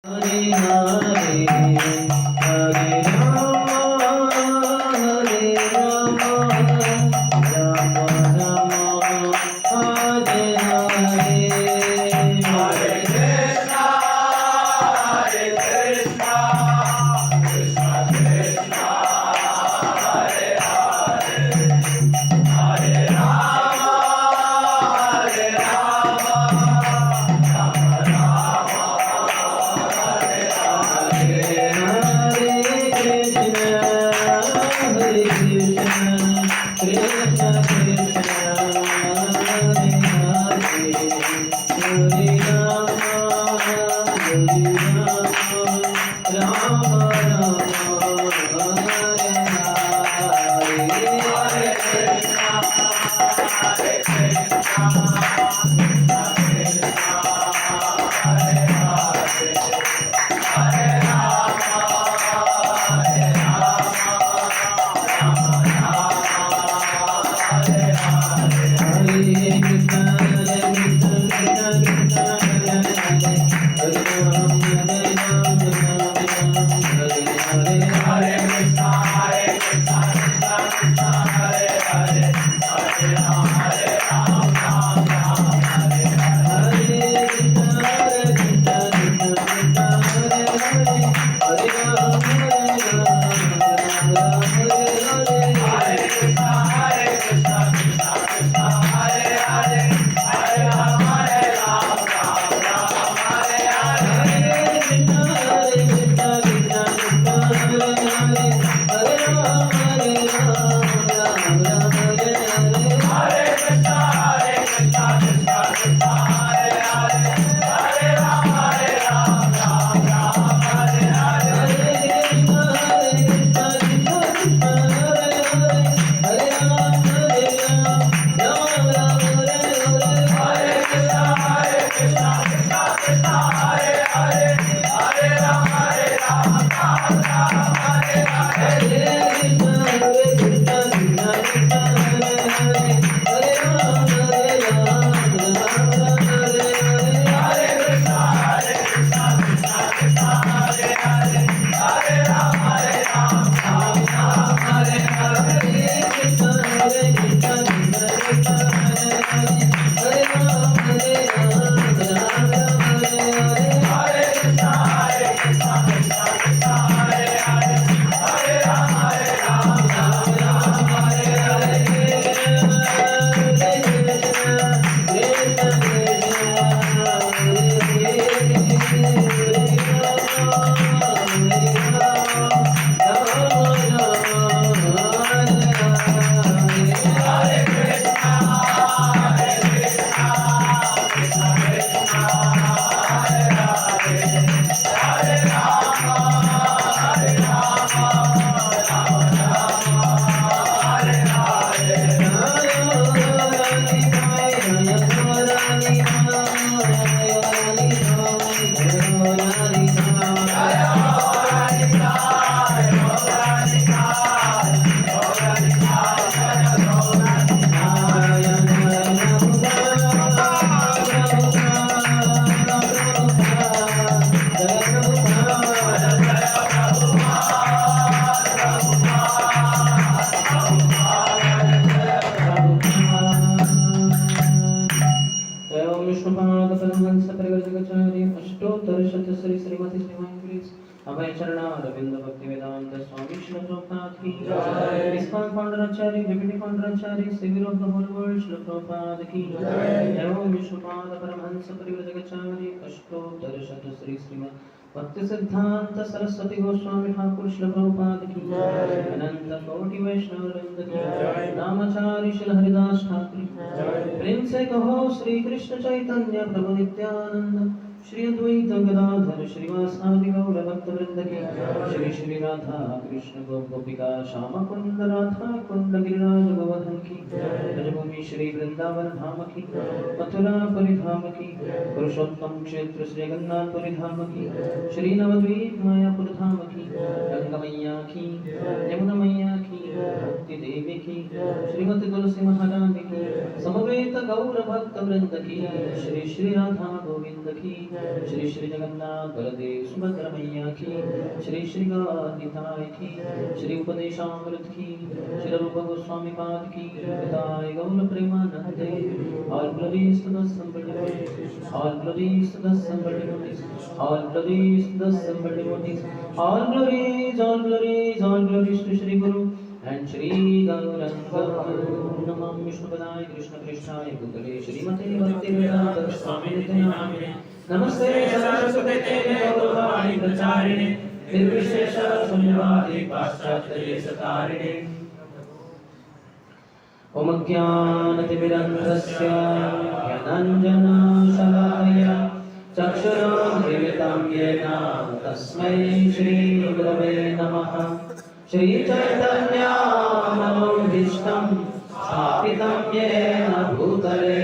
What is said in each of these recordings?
Hare Hare, Hare Rama, Hare Rama, Rama Rama, Hare Hare, Hare Krishna, Hare Krishna, Krishna Krishna, Hare Hare, Hare Rama, Hare Rama, Rama Rama, Hare Hare, Hare Krishna, Hare Krishna, Krishna Krishna, Hare Hare, Hare Rama, Hare Rama, Rama Rama, Hare Hare, Hare Krishna, Hare Krishna, Krishna Krishna, Hare Hare, Hare Rama, Hare Rama, Rama Rama, Hare Hare, Hare Krishna, Hare Krishna, Krishna Krishna, Hare Hare, Hare Rama, Hare Rama, Rama Rama, Hare Hare, Hare Krishna, Hare Krishna, Krishna Krishna, Hare Hare, Hare Rama, Hare Rama, Rama Rama, Hare Hare, Hare Krishna, Hare Krishna, Krishna Krishna, Hare Hare, Hare Rama, Hare Rama, Rama Rama, Hare Hare, Hare Krishna, Hare Krishna, Krishna Krishna, Hare Hare, Hare Rama, Hare Rama, Rama Rama, Hare Hare, Hare Krishna, Hare Krishna, Krishna Krishna, Hare Hare, Hare Rama, Hare Rama, Rama Rama, Hare Hare, Hare Krishna, Hare Krishna, Krishna Krishna, Hare Hare, Hare Rama, Hare Rama, Rama Rama, Hare Hare, Hare Krishna, Hare Krishna, Krishna Krishna, Hare Hare, Hare Rama, Hare Rama, Rama Rama, Hare Hare, Hare Krishna, Hare Krishna, Krishna Krishna, Hare Hare, Hare Rama, Hare Rama, Rama Rama, Hare Hare, Hare Krishna, Hare Krishna, Krishna Krishna, Hare Hare, Hare Rama, Hare Rama, Rama Rama, Hare Hare, Hare Krishna, Hare Krishna, Krishna Krishna, Hare Hare, Hare Rama, Hare Rama, Rama Rama, Hare Hare, Hare Krishna, Hare Krishna, Krishna Krishna, Hare Hare, Hare Rama, Hare Rama, Rama Rama, Hare Hare, Hare Krishna, Hare Krishna, Krishna Krishna, Hare Hare, Hare Rama, Hare Rama, Rama Rama, Hare Hare, Hare Krishna, अभय चरणारविंद भक्ति वेदांत स्वामी श्री प्रभुपाद की जय। ISKCON founder acharya deputy founder acharya civil of the whole world Shri Prabhupad की जय। एवं विश्वपाद परमहंस परिव्रजकाचार्य अष्टोत्तर शत श्री श्रीमद् भक्ति सिद्धांत सरस्वती गोस्वामी ठाकुर श्री प्रभुपाद की जय। अनंत कोटि वैष्णव वृंद की जय। नामाचार्य श्री हरिदास ठाकुर की जय। प्रेम से कहो श्री कृष्ण चैतन्य प्रभु नित्यानंद श्री अद्वैत गदाधर श्रीवासादि गौर भक्त वृंद की श्री श्री राधा कृष्ण गोपिका श्याम कुंद राधा कुंद गिरिराज गोवर्धन की ब्रजभूमि श्री वृंदावन धाम की मथुरा परिधाम की पुरुषोत्तम क्षेत्र श्री जगन्नाथपुरी धाम की श्री नवद्वीप मायापुर धाम की गंगा मैया की यमुना मैया की भक्ति देवी की श्रीमती तुलसी महारानी की समवेत गौर भक्त वृंद की श्री श्री राधा गोविंद की श्री श्री जगन्नाथ बलदेव सुभद्रा मैया की, श्री श्री गौरनिताय की, श्री उपदेशामृत की, श्री रूप गोस्वामी पाद की, निताय गौर प्रेमानंदे। All glories to the somebody devotees, all glories to the somebody devotees, all glories to the somebody devotees, all glories, all glories, all glories to Shri Guru and Shri Gauranga. Namam Vishnupadaya Krishna Krishnaya Bhutale Shrimate Bhaktivedanta Swami Nityanamine. Namaste Saraswate Devi Gauravani Pracharine Nirvishesha Sunyavadi Paschatya Desatarine. Om Jnanatimirandhasya Jnananjana-shalakaya Chakshurunmilitam yena Tasmai Shri Gurave Namaha. Shri Chaitanya Manobhishtam Sthapitam yena Bhutale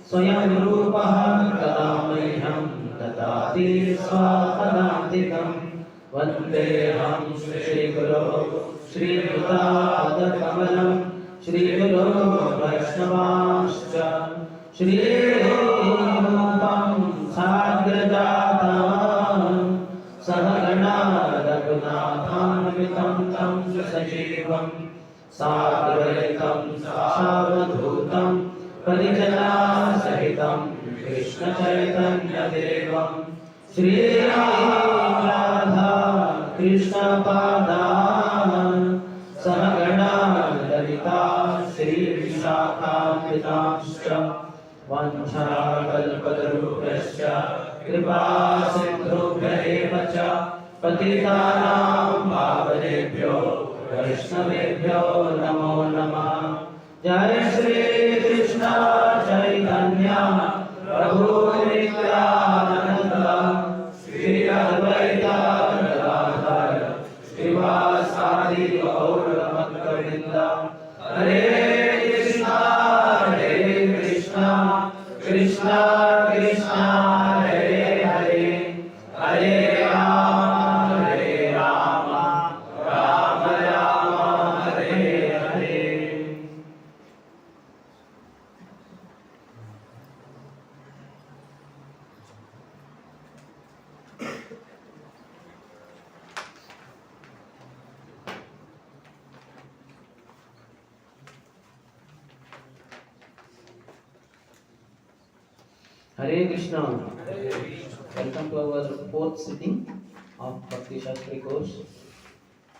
Swayam Rupaha Tadamayam Dadati Swapadantikam. Vandeham Shri Guru Shri Yuta Shri Guru Vaishnavascha Shri Rupam Sagrajatam Sahagana Raghunatham Vitam Tam Sajivam Sadvaitam Savadhutam Parijana Sahitam Krishna Chaitanya Devam Shri Radha Krishna Padam Sahagana Lalita Shri Vishakhamritascha Vanchakalpatarubhyascha Kripa Sindhubhya eva cha Patitanam Pavanebhyo Vaishnavebhyo Namo Namah. Jai Shri Krishna Chaitanya Prabhu Nityananda Shri Advaita Gadadhar Srivasadi Gaura Bhakta-vrinda. Hare Krishna Krishna Krishna Hare Hare, Hare Rama Rama Rama Hare Hare. Hare Krishna. Welcome to our fourth sitting of Bhakti Shastri course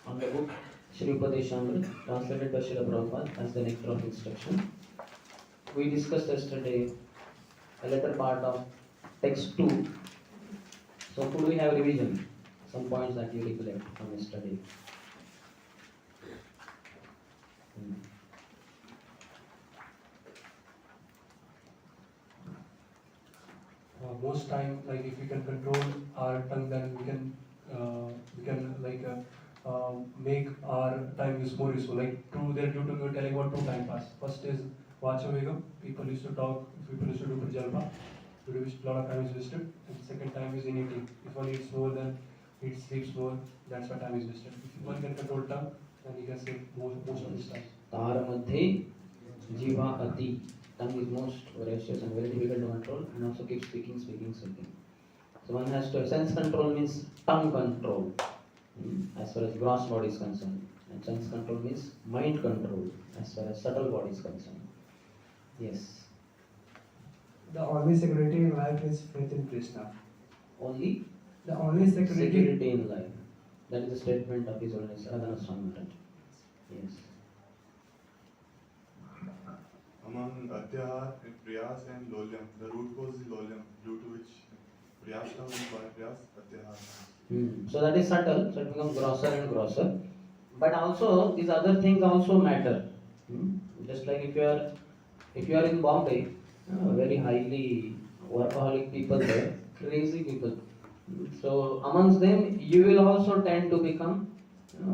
on the book Shri Upadeshamrit, translated by Srila Prabhupada as the Nectar of Instruction. We discussed yesterday a later part of text 2. So could we have revision? Some points that you recollect from yesterday. Most time, like if we can control our tongue, then we can make our time use more useful. Like through their YouTube, we were telling about 2 time pass. First is Vachavegam. People used to talk. People used to do Prajalpa, due to which a lot of time is wasted. And second time is in eating. If one eats more, then he sleeps more. That's why time is wasted. If one can control tongue, then he can save most of his time. Tara madhe jiva ati. Tongue is most voracious and very difficult to control, and also keep speaking. So one has to, sense control means tongue control, as far as gross body is concerned, and sense control means mind control as far as subtle body is concerned. Yes. The only security in life is faith in Krishna. Only? The only security in life. That is the statement of His Holiness Radhana Swami Maharaj. Yes. Among Atyahar, Priyas and Lolyam, the root cause is Lolyam, due to which Priyas comes by Priyas, Atyahar. So that is subtle, so it becomes grosser and grosser. But also, these other things also matter. Just like if you are in Bombay, very highly workaholic people there, crazy people. So amongst them, you will also tend to become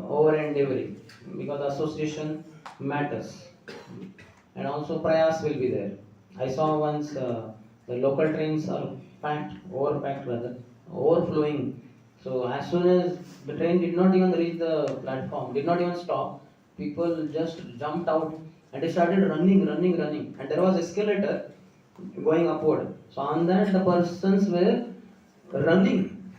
over endeavoring, because association matters. And also prayas will be there. I saw once the local trains are overflowing. So as soon as the train did not even reach the platform, did not even stop, people just jumped out and they started running. And there was escalator going upward. So on that the persons were running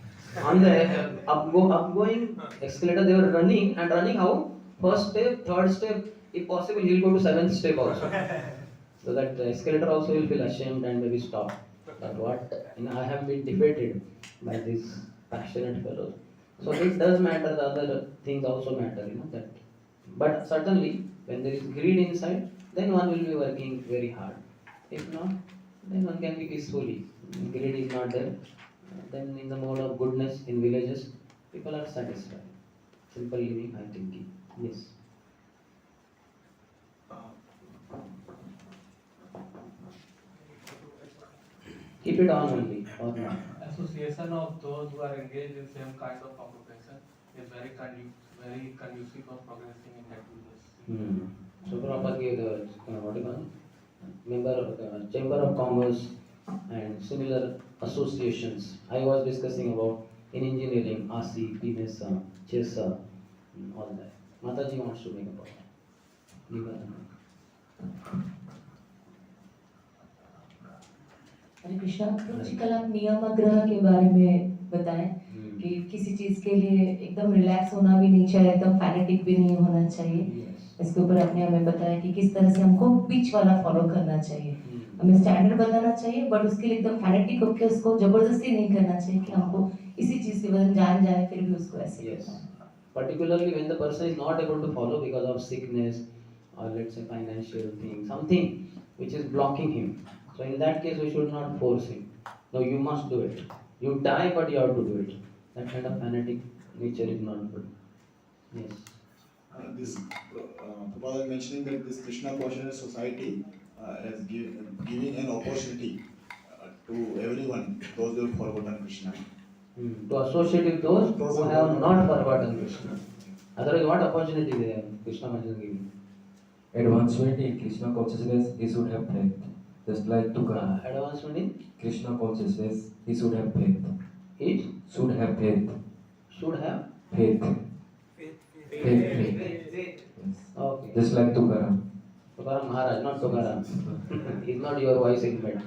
on the upgoing escalator. They were running and running how? First step, third step, if possible, he'll go to seventh step also. So that the escalator also will feel ashamed and maybe stop. But what I have been defeated by these passionate fellows. So it does matter. The other things also matter, that. But certainly, when there is greed inside, then one will be working very hard. If not, then one can be peacefully. Greed is not there. Then in the mode of goodness in villages, people are satisfied. Simple living, I think. Yes. Keep it on only, or not. Association of those who are engaged in same kind of occupation is very conducive for progressing in that business. So Prabhupada gave the what do you call it? Member of the Chamber of Commerce and similar associations. I was discussing about in engineering, ASI, PMESA, CHESA, all that. Mataji wants to make a point. Give her the mic. हरे कृष्णा। तो जी कल आप नियमाग्रह के बारे में बताएं कि किसी चीज के लिए एकदम रिलैक्स होना भी नहीं चाहिए, एकदम फैनेटिक भी नहीं होना चाहिए। इसके ऊपर आपने हमें बताया कि किस तरह से हमको बीच वाला फॉलो करना चाहिए, हमें स्टैंडर्ड बनाना चाहिए, बट उसके लिए एकदम फैनेटिक होकर उसको जबरदस्ती नहीं करना चाहिए कि हमको इसी चीज के बदले जान जाए फिर भी उसको ऐसे करना है। Particularly when the person is not able to follow because of sickness or let's say financial thing, something which is blocking him. So in that case, we should not force him. No, you must do it. You die, but you have to do it. That kind of fanatic nature is not good. Yes. Prabhupada mentioning that this Krishna consciousness society is giving an opportunity to everyone, those who have forgotten Krishna. To associate with those who have not forgotten Krishna. Otherwise, what opportunity they have? Krishna is giving. Advancement in Krishna consciousness, he should have faith. Just like Tukaram. Advancement in Krishna consciousness, he should have faith. He should have faith. Should have Faith. faith. Yes. Okay. Just like Tukaram. Tukaram Maharaj, not Tukaram. He's not your voice inmate.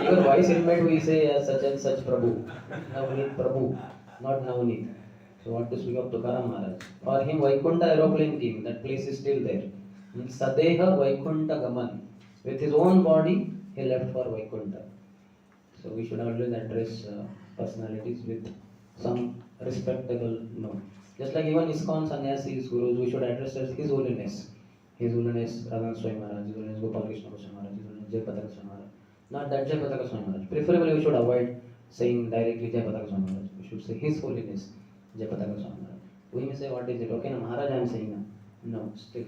Your voice inmate we say as such and such Prabhu. Navneet Prabhu, not Navneet. So what to speak of Tukaram Maharaj? For him, Vaikunta aeroplane came. That place is still there. Sadeha Vaikunta Gaman. With his own body, he left for Vaikunta. So we should always address personalities with some respectable note. Just like even ISKCON sannyasis, gurus, we should address as His Holiness. His Holiness Radha Swami Maharaj, His Holiness Gopal Krishna Goswami Maharaj, His Holiness Jai Pataka Swami Maharaj. Not that Jai Pataka Swami Maharaj. Preferably we should avoid saying directly Jai Pataka Swami Maharaj. We should say His Holiness Jai Pataka Swami Maharaj. We may say, what is it? Okay, no, Maharaj I am saying now. No, still.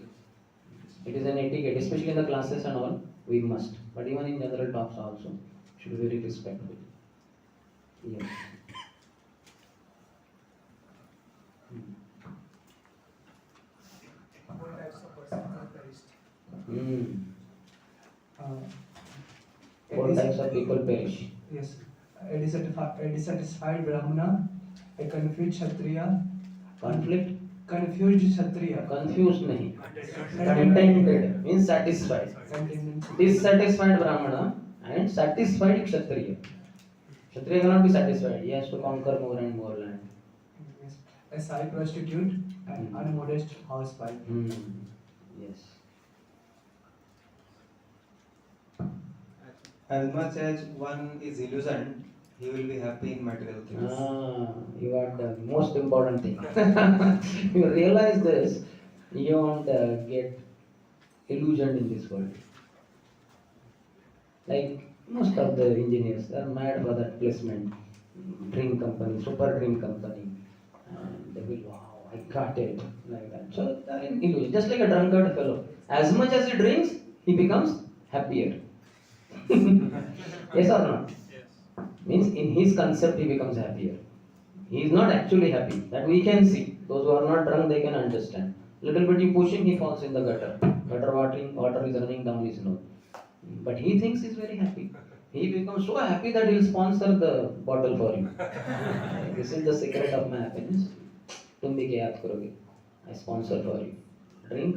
It is an etiquette, especially in the classes and all, we must. But even in general talks also, should be very respectful. Yes. What types of persons are perished? Four types of people perish. Yes. A dissatisfied Brahmana, a confused Kshatriya, confused Kshatriya, Confused nahi. Contented means satisfied. Dissatisfied Brahmana and satisfied Kshatriya. Kshatriya cannot be satisfied. He has to conquer more and more land. Yes. A side prostitute and unmodest housewife. Yes. As much as one is illusioned, he will be happy in material things. You got the most important thing. You realize this, you won't get illusioned in this world. Like most of the engineers, they are mad for that placement. Dream company, super dream company. And they will, wow, I got it. Like that. So they are in illusion. Just like a drunkard fellow. As much as he drinks, he becomes happier. Yes or not? Yes. Means in his concept he becomes happier. He is not actually happy. That we can see. Those who are not drunk, they can understand. Little bit you push him, he falls in the gutter. Water is running down his nose. But he thinks he's very happy. He becomes so happy that he'll sponsor the bottle for you. This is the secret of my happiness. Tum bhi kya yaad karoge? I sponsor for you. Drink,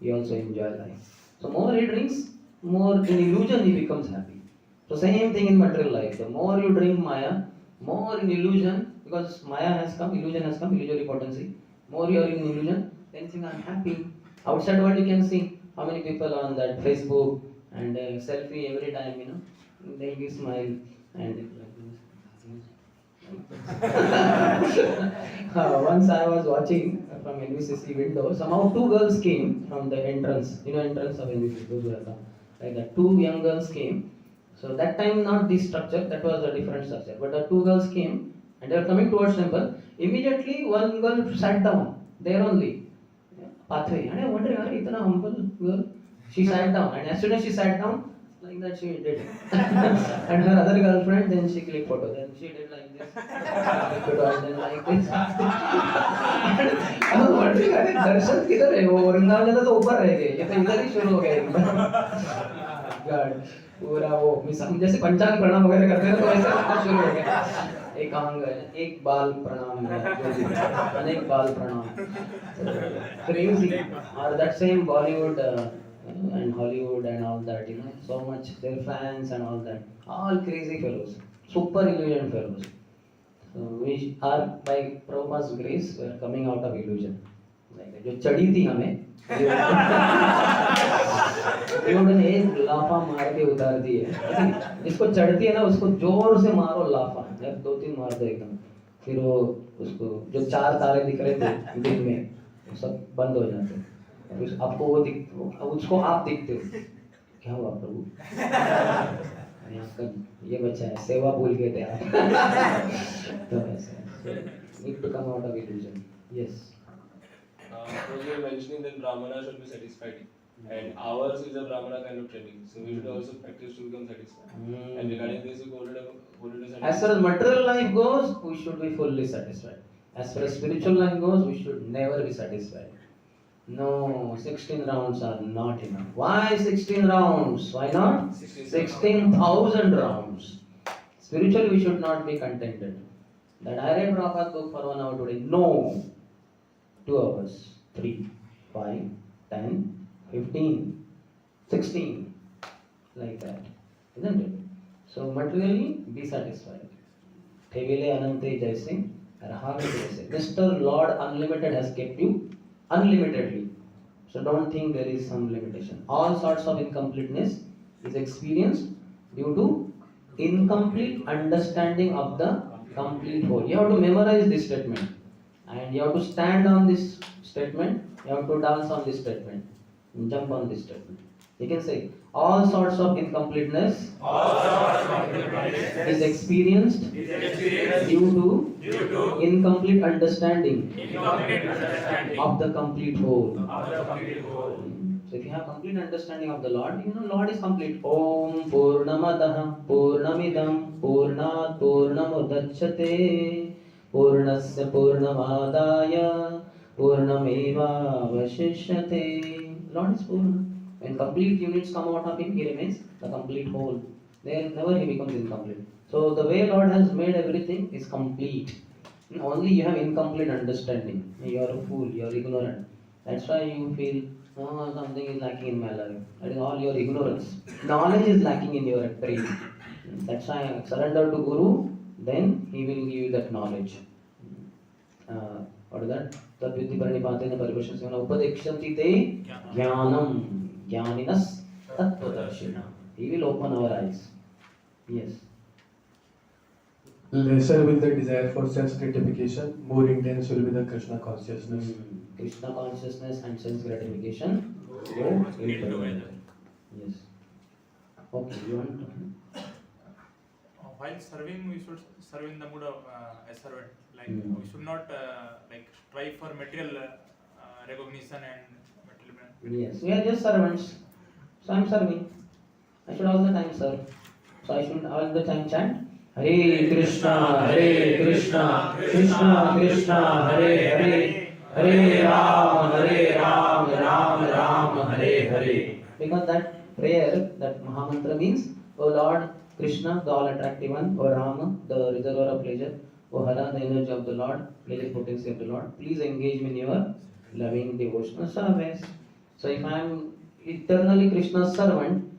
you also enjoy life. So more he drinks, more in illusion he becomes happy. So same thing in material life. The more you drink Maya, more in illusion, because Maya has come, illusory potency. More you are in illusion, then you think I'm happy. Outside world you can see how many people on that Facebook and selfie every time, they give smile and once I was watching from NVCC window, somehow two girls came from the entrance, entrance of NVCC, those were like that. Two young girls came. So that time not this structure, that was a different structure. But the two girls came and they were coming towards temple. Immediately one girl sat down there only, pathway. And I wondering, are itna humble girl? She sat down, and as soon as she sat down, like that she did. And her other girlfriend, then she clicked photo. Then she did like this, and then like this. I was wondering, अरे दर्शन किधर है? वो वृंदावन जाता तो ऊपर रह गए, ये तो इधर ही शुरू हो गया एकदम। God, पूरा वो जैसे पंचांग प्रणाम वगैरह करते हैं तो वैसे करना शुरू हो गया। एक अंग, एक बाल प्रणाम, अनेक बाल प्रणाम। Crazy, or that same Bollywood and Hollywood and all that, so much their fans and all that, all crazy fellows, super illusion fellows. So we are, by Prabhupada's grace, we are coming out of illusion. Like जो चढ़ी थी हमें, उन्होंने एक लाफा मार के उतार दी है। जिसको चढ़ती है ना उसको जोर से मारो लाफा, जब 2-3 मार दो एकदम, फिर वो उसको जो 4 तारे दिख रहे थे दिन में वो सब बंद हो जाते हैं। फिर आपको वो दिखते हो, उसको आप दिखते हो, क्या हुआ प्रभु? आपका ये बच्चा है, सेवा भूल गए थे आप। तो ऐसे need to come out of illusion. Yes. So you were mentioning that Brahmana should be satisfied, and ours is a Brahmana kind of training, so we should also practice to become satisfied. And regarding this, you quoted as far as material life goes, we should be fully satisfied. As far as spiritual life goes, we should never be satisfied. No, 16 rounds are not enough. Why 16 rounds? Why not 16,000 rounds? Spiritually, we should not be contented. That I read Prabhupada's book for 1 hour today. No. 2 hours, 3, 5, 10, 15, 16, like that, isn't it? So materially, be satisfied. Thevile anante jaise, rahame jaise. Mr. Lord Unlimited has kept you unlimitedly. So don't think there is some limitation. All sorts of incompleteness is experienced due to incomplete understanding of the complete whole. You have to memorize this statement. And you have to stand on this statement, you have to dance on this statement, jump on this statement. You can say, all sorts of incompleteness is experienced due to incomplete understanding of the complete whole. So if you have complete understanding of the Lord, Lord is complete. Om Purnamadaha Purnamidam Purnat Purnamudachyate Purnasya Purnamadaya Purnamevavashishyate. Lord is Purna. When complete units come out of Him, He remains the complete whole. There never He becomes incomplete. So the way Lord has made everything is complete. Only you have incomplete understanding. You are a fool, you are ignorant. That's why you feel, oh, something is lacking in my life. That is all your ignorance. Knowledge is lacking in your brain. That's why surrender to Guru, then he will give you that knowledge. What is that? Tadviddhi paranipatena paribhashasena upadekshati te jnanam jnaninas tattvadarshina. He will open our eyes. Yes. Lesser will the desire for sense gratification, more intense will be the Krishna consciousness. Krishna consciousness and sense gratification go together. Yes. Okay, you want to? While serving, we should serve in the mood of a servant. Like we should not strive for material recognition and material. Yes, we are just servants. So I am serving. I should all the time serve. So I should all the time chant Hare Krishna, Krishna Krishna, Hare Hare, Hare Ram, Ram Ram, Hare Hare. Because that prayer, that Mahamantra means, O Lord Krishna, the all-attractive one, O Rama, the reservoir of pleasure, O Hara, the energy of the Lord, pleasure potency of the Lord, please engage me in your loving devotional service. So if I am eternally Krishna's servant,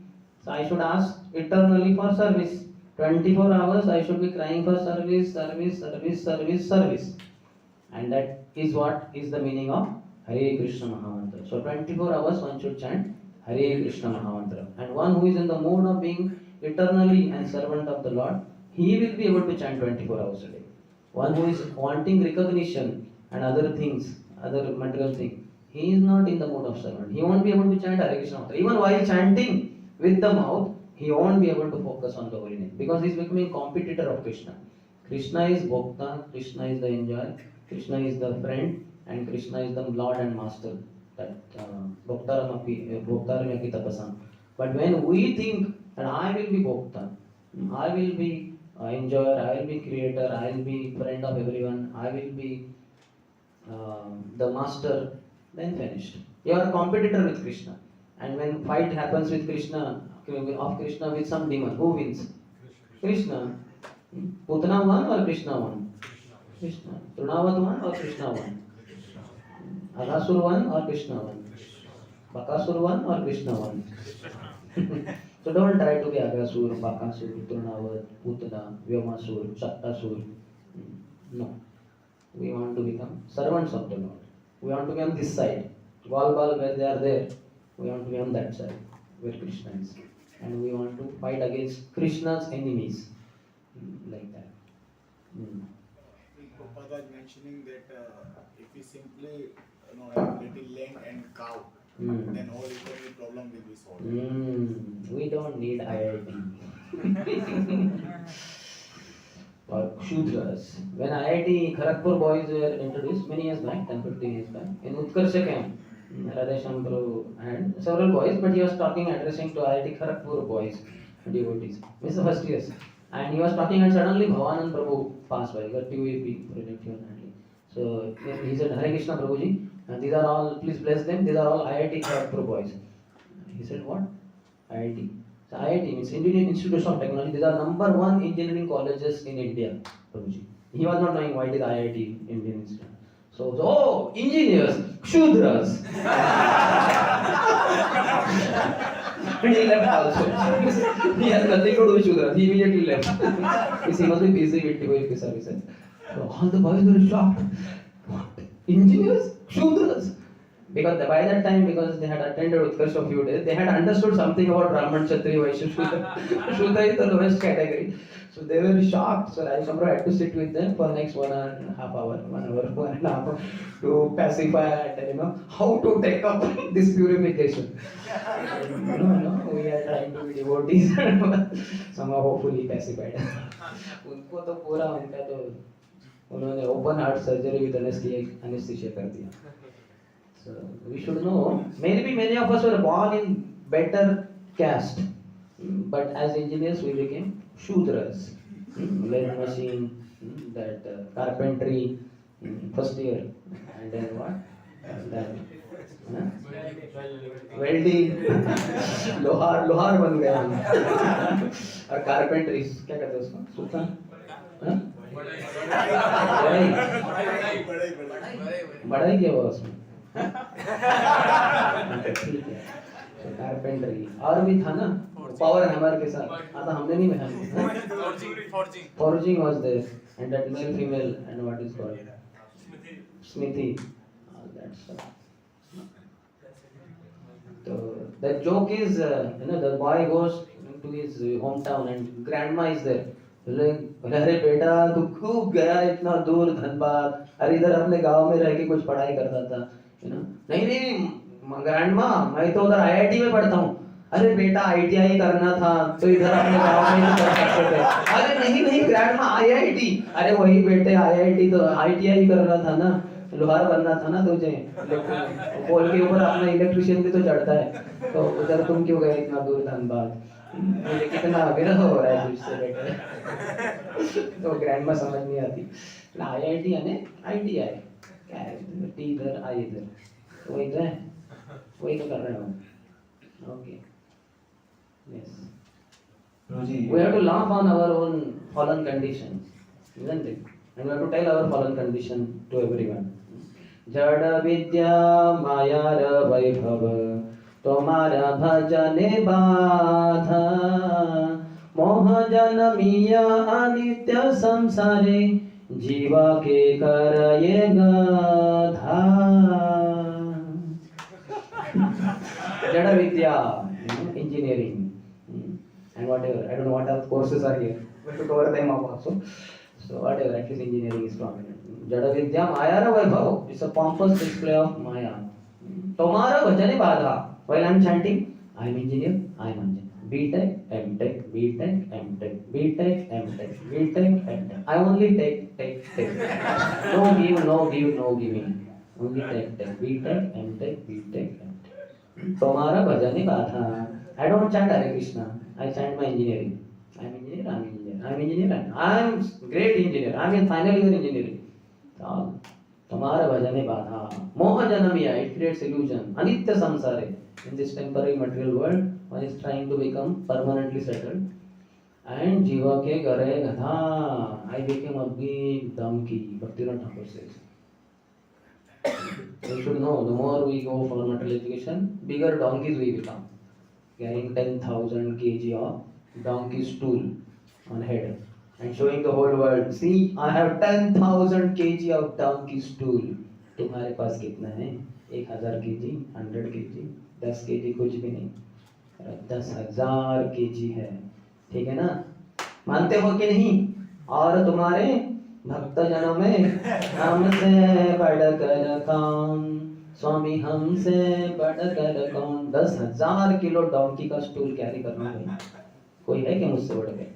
so I should ask eternally for service. 24 hours I should be crying for service, service, service, service, service. And that is what is the meaning of Hare Krishna Mahamantra. So 24 hours one should chant Hare Krishna Mahamantra. And one who is in the mood of being eternally and servant of the Lord, he will be able to chant 24 hours a day. One who is wanting recognition and other things, other material things, he is not in the mood of servant. He won't be able to chant Hare Krishna Mantra. Even while chanting with the mouth, he won't be able to focus on the holy name because he is becoming competitor of Krishna. Krishna is Bhokta, Krishna is the enjoyer, Krishna is the friend, and Krishna is the Lord and Master. That Bhoktaramaki Tapasam. But when we think that I will be Bhokta, I will be enjoyer, I will be creator, I will be friend of everyone, I will be the master, then finished. You are a competitor with Krishna. And when fight happens with Krishna, of Krishna with some demon, who wins? Krishna. Putana won or Krishna won? Krishna. Trunavat won or Krishna won? Aghasur won or Krishna won? Bakasur won or Krishna won? So don't try to be Aghasur, Bakasur, Trunavat, Putana, Vyomasur, Shaktasur. No. We want to become servants of the Lord. We want to be on this side. Bal where they are there, we want to be on that side where Krishna is. And we want to fight against Krishna's enemies. Like that. Prabhupada is mentioning that if we simply have little land and cow, then all economic problem will be solved. We don't need IIT. Or Shudras. When IIT Kharagpur boys were introduced many years back, 10-15 years back, in Utkarsha camp, Radhesham Prabhu had several boys, but he was talking, addressing to IIT Kharagpur boys, devotees. This is the first years. And he was talking, and suddenly Bhavanand Prabhu passed by, got TUAP project here only. So he said, Hare Krishna Prabhuji, and these are all, please bless them, these are all IIT Kharagpur boys. He said, what? IIT. So IIT means Indian Institute of Technology. These are number one engineering colleges in India, Prabhuji. He was not knowing why it is IIT, Indian Institute. So oh, engineers, Shudras. And he left also. He has nothing to do with Shudras. He immediately left. Because he must be busy with TOAP services. So all the boys were shocked. What? Engineers? Shudras? Because by that time, because they had attended Utkarsh a few days, they had understood something about Brahman, Kshatriya, Vaishya, Shudra. Shudra is the lowest category. So they were shocked. So Rai Samra had to sit with them for next 1.5 hours, 1.5 hour to pacify and how to take up this purification. No, we are trying to be devotees. Somehow hopefully pacified. उनको तो पूरा उनका तो उन्होंने open heart surgery with anesthesia कर दिया. So we should know, maybe many of us were born in better caste, but as engineers we became Shudras. Lead machine, that carpentry, first year, and then what? And then welding, लोहार बन गया हम. और carpentry क्या कहते हैं उसको? सुल्तान? बढ़ाई क्या हुआ उसमें? ठीक है. कारपेंटरी और भी था ना, पावर हैमर के साथ. आता हमने नहीं में forging was there, and that male female and what is called smithy, all that stuff. So the joke is, the boy goes to his hometown and grandma is there. अरे बेटा तू खूब गया इतना दूर धनबाद, अरे इधर अपने गांव में रह के कुछ पढ़ाई करता था, नहीं ग्रैंडमा मैं तो उधर आईआईटी में पढ़ता हूँ. अरे बेटा आईटीआई करना था तो इधर अपने गांव में कर सकते थे. अरे नहीं ग्रैंडमा आईआईटी, अरे वही बेटे आईआईटी तो आईटीआई करना था ना, लोहार बनना था ना तुझे. पोल के ऊपर अपना इलेक्ट्रिशियन भी तो चढ़ता है, तो उधर तुम क्यों गए इतना दूर धनबाद. मुझे कितना विरह हो रहा है तुझसे बेटे. तो ग्रैंडमा समझ नहीं आती. आईआईटी यानी आईटीआई, क्या है टी इधर आई इधर, वही तो है, वही तो कर रहे हो. Okay. Yes. We have to laugh on our own fallen conditions, isn't it? And we have to tell our fallen condition to everyone. Jada vidya mayara vaibhava तुम्हारा भजने बाधा मोह जन्मिया अनित्य संसारे जीवा के करये गाधा Jada Vidya, engineering, and whatever. I don't know what other courses are here. We have to cover them up also. So whatever, at least engineering is prominent. Jada Vidya, Maya ra Vaibhav. It's a pompous display of Maya. Tomara bhajane badha. While I'm chanting, I'm engineer, I'm engineer. B.Tech, M.Tech, B.Tech, M.Tech, B.Tech, M.Tech, B.Tech, M.Tech. I only take. No give, no give, no giving. Only take. B.Tech, M.Tech, B.Tech, M.Tech. Tomara bhajane badha. I don't chant Hare Krishna. I chant my engineering. I'm engineer. I'm great engineer. I'm in final year engineering. Tomara bhajane badha. Moha janamiya. It creates illusion. Anitya samsare. In this temporary material world, one is trying to become permanently settled. And jiva ke gare gadha. I became a big donkey. Bhaktivinoda Thakur says. You should know, the more we go for material education, bigger donkeys we become. Carrying 10,000 kg of donkey stool on head and showing the whole world, see, I have 10,000 kg of donkey stool. तुम्हारे पास कितना है? 1000 kg, 100 kg, 10 kg कुछ भी नहीं, 10,000 kg है, ठीक है ना? मानते हो कि नहीं? और तुम्हारे भक्त जनों में हमसे बढ़कर कौन, स्वामी हमसे बढ़कर कौन? 10,000 किलो डोंकी का स्टूल कैरी करना है, कोई है कि मुझसे बढ़ गए?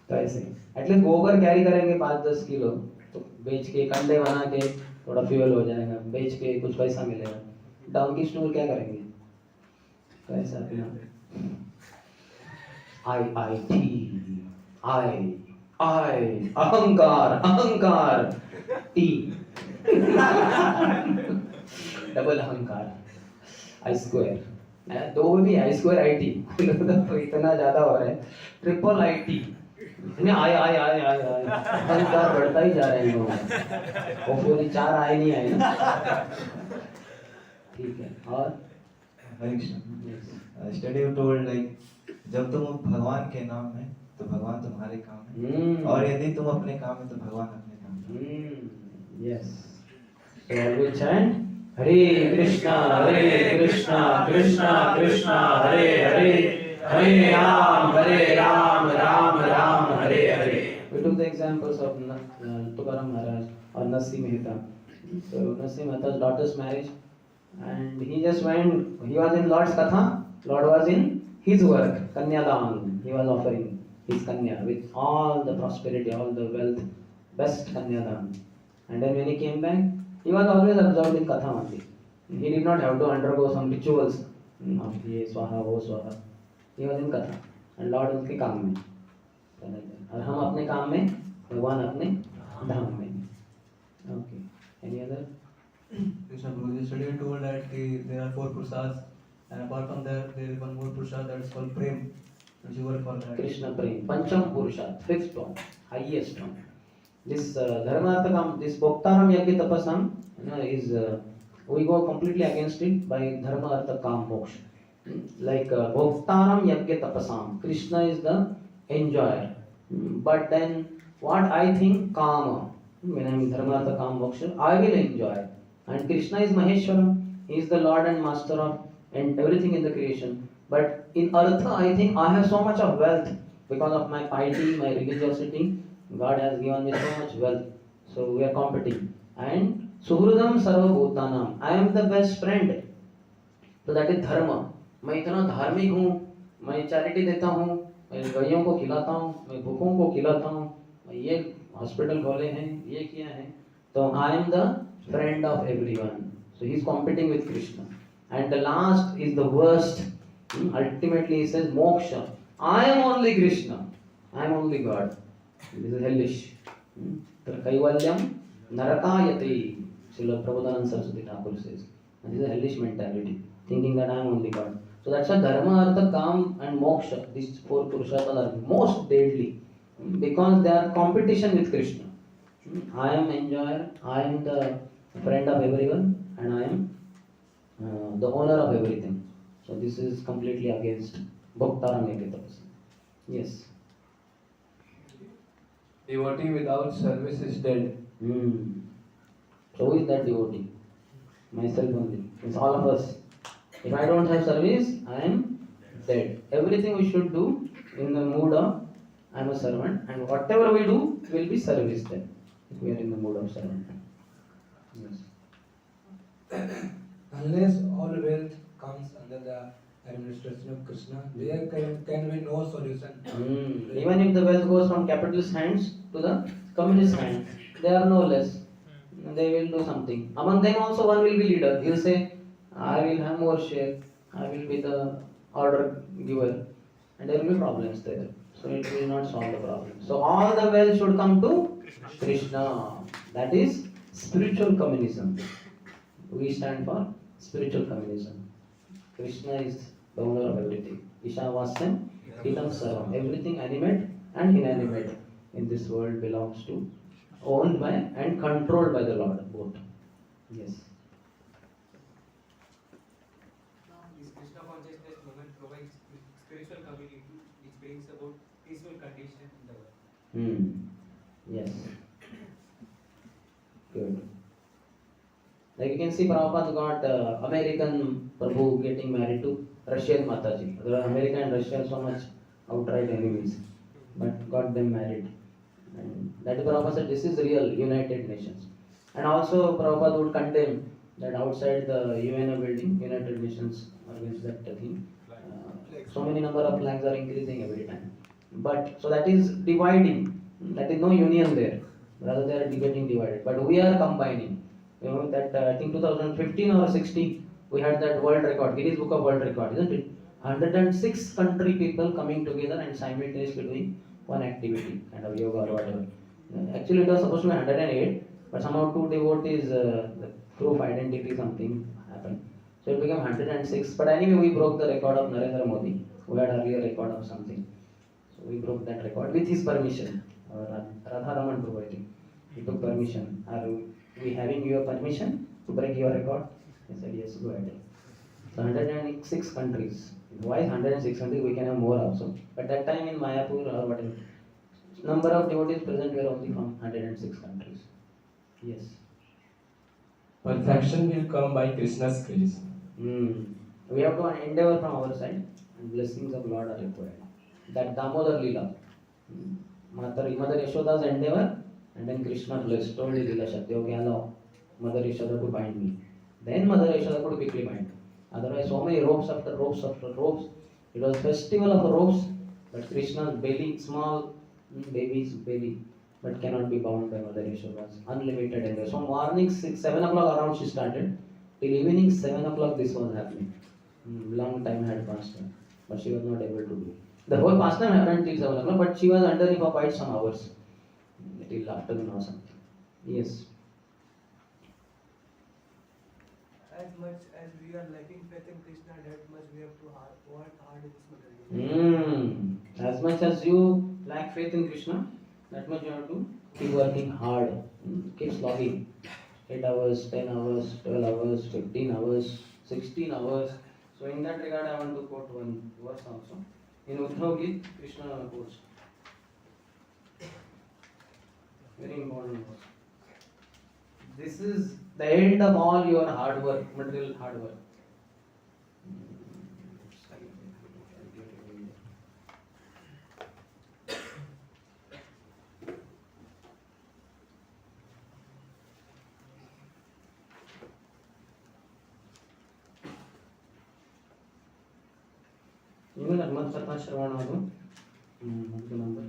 तो ऐसे एटलीस्ट गोबर कैरी करेंगे 5-10 किलो, तो बेच के कंडे बना के थोड़ा फ्यूल हो जाएगा, बेच के कुछ पैसा मिलेगा। डोंकी स्टूल क्या करेंगे? तो ऐसा अपना I अहंकार टी डबल अहंकार I2 दो भी I2 IT तो इतना ज्यादा हो रहा है, ट्रिपल IT में आए अहंकार बढ़ता ही जा रहा है इन लोगों का। होपफुली 4 आए नहीं आए ना, ठीक है। और स्टडी टोल्ड लाइक जब तुम भगवान के नाम में तो भगवान तुम्हारे काम में, और यदि तुम अपने काम में तो भगवान अपने काम में। Yes, so always chant Hare Krishna Krishna Krishna Hare Hare, Hare Ram Ram Ram Hare Hare. We took the examples of Tukaram Maharaj or Nasi Mehta. So Nasi Mehta's daughter's marriage, and he just went, he was in Lord's Katha, Lord was in his work, Kanyadan. He was offering his Kanya with all the prosperity, all the wealth, best Kanyadan. And then when he came back, he was always absorbed in Katha only. He did not have to undergo some rituals of ye swaha wo swaha. He was in Katha and Lord उसके काम में, और हम अपने काम में, भगवान अपने धाम में। Okay. Any other? Krishna Guru, yesterday told that there are 4 Purusharthas, and apart from that, there is one more Purusharth that is called Prem, which you work for that. Krishna Prem, Pancham Purusharth, 5th one, highest one. This Dharmartha, this Bhoktaram Yagya Tapasam is, we go completely against it by Dharma Artha Kam Moksha. Like Bhoktaram Yagya Tapasam, Krishna is the enjoyer. But then what I think Kama, when I am Dharma Artha Kam Moksha, I will enjoy. And Krishna is Maheshwaram, he is the Lord and Master of and everything in the creation. But in Artha, I think I have so much of wealth because of my piety, my religiosity. God has given me so much wealth. So we are competing. And Suhrudam Sarva Bhutanam, I am the best friend. So that is Dharma. मैं इतना धार्मिक हूँ, मैं charity देता हूँ, मैं गैयों को खिलाता हूँ, मैं भूखों को खिलाता हूँ, मैं ये हॉस्पिटल खोले हैं, ये किया है, तो I am the friend of everyone. So he is competing with Krishna. And the last is the worst. Ultimately he says moksha. I am only Krishna. I am only God. This is hellish. Kaivalyam narakayate. Srila Prabodhananda Saraswati Thakur says. And this is a hellish mentality, thinking that I am only God. So that's why Dharma, Artha, Kam and Moksha, these 4 Purusharthas are most deadly because they are competition with Krishna. I am enjoyer, I am the friend of everyone, and I am the owner of everything. So this is completely against Bhaktaram Ekatapasi. Yes. Devotee without service is dead. So who is that devotee? Myself only. It's all of us. If I don't have service, I am dead. Everything we should do in the mood of I am a servant, and whatever we do will be service then. If we are in the mood of servant. Yes. Unless all wealth comes under the administration of Krishna, there can be no solution. Even if the wealth goes from capitalist hands to the communist hands, they are no less. They will do something. Among them also one will be leader. He will say, I will have more share. I will be the order giver. And there will be problems there. So it will not solve the problem. So all the wealth should come to Krishna. That is spiritual communism. We stand for spiritual communism. Krishna is the owner of everything. Ishavasam, Hitam Sarvam. Everything animate and inanimate in this world belongs to, owned by and controlled by the Lord, both. Yes. This Krishna consciousness movement provides spiritual community which brings about peaceful condition in the world. Yes. Good. Like you can see, Prabhupada got American Prabhu getting married to Russian Mataji. America and Russia are so much outright enemies, but got them married. And that Prabhupada said, this is real United Nations. And also Prabhupada would condemn that outside the UN building, United Nations against that thing. So many number of flags are increasing every time. But so that is dividing. That is no union there. Rather they are getting divided. But we are combining. You know that I think 2015 or 16 we had that world record, Guinness Book of World Record, isn't it? 106 country people coming together and simultaneously doing one activity, kind of yoga or whatever. Actually it was supposed to be 108, but somehow two devotees, the proof identity something happened. So it became 106. But anyway, we broke the record of Narendra Modi, who had earlier record of something. So we broke that record with his permission. Radharaman Prabhu, I think. He took permission. Are we having your permission to break your record? He said, yes, go ahead. So 106 countries. Why 106 countries? We can have more also. But that time in Mayapur or whatever, number of devotees present were only from 106 countries. Yes. Perfection will come by Krishna's grace. We have to endeavor from our side, and blessings of Lord are required. That Damodar Leela. Mother Yashoda's endeavor, and then Krishna blessed, told his Leela Shakti, okay, allow Mother Yashoda to bind me. Then Mother Yashoda could quickly bind. Otherwise, so many ropes after ropes after ropes. It was festival of ropes, but Krishna's belly, small baby's belly, but cannot be bound by Mother Yashoda's unlimited endeavor. So morning 7 o'clock around she started, till evening 7 o'clock this was happening. Long time had passed, but she was not able to do. The whole pastime happened till 7 o'clock, but she was under it for quite some hours, till afternoon or something. Yes. As much as we are lacking faith in Krishna, that much we have to work hard in this material. As much as you lack faith in Krishna, that much you have to keep working hard. Keep slogging. 8 hours, 10 hours, 12 hours, 15 hours, 16 hours. So in that regard, I want to quote one verse also. In Uddhav Gita, Krishna quotes. Very important verse. This is the end of all your hard work, material hard work. You know that Mat Katha Shravanadu? What's the number?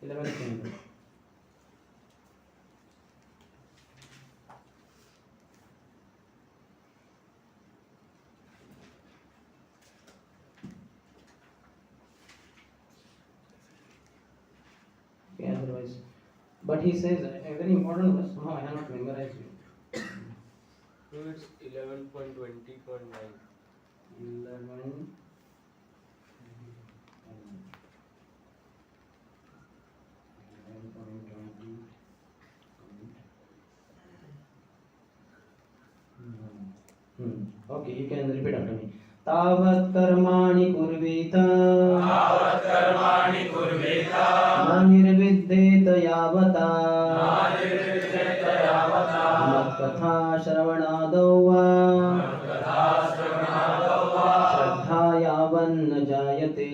Number. Okay, otherwise. But he says a very important verse. Somehow I have not memorized it. No, it's 11.20.9. 11. Okay, you can repeat after me. तावत् कर्माणि कुर्वीत न निर्विद्येत यावता मत्कथा श्रवणादौ वा श्रद्धा यावन्न जायते.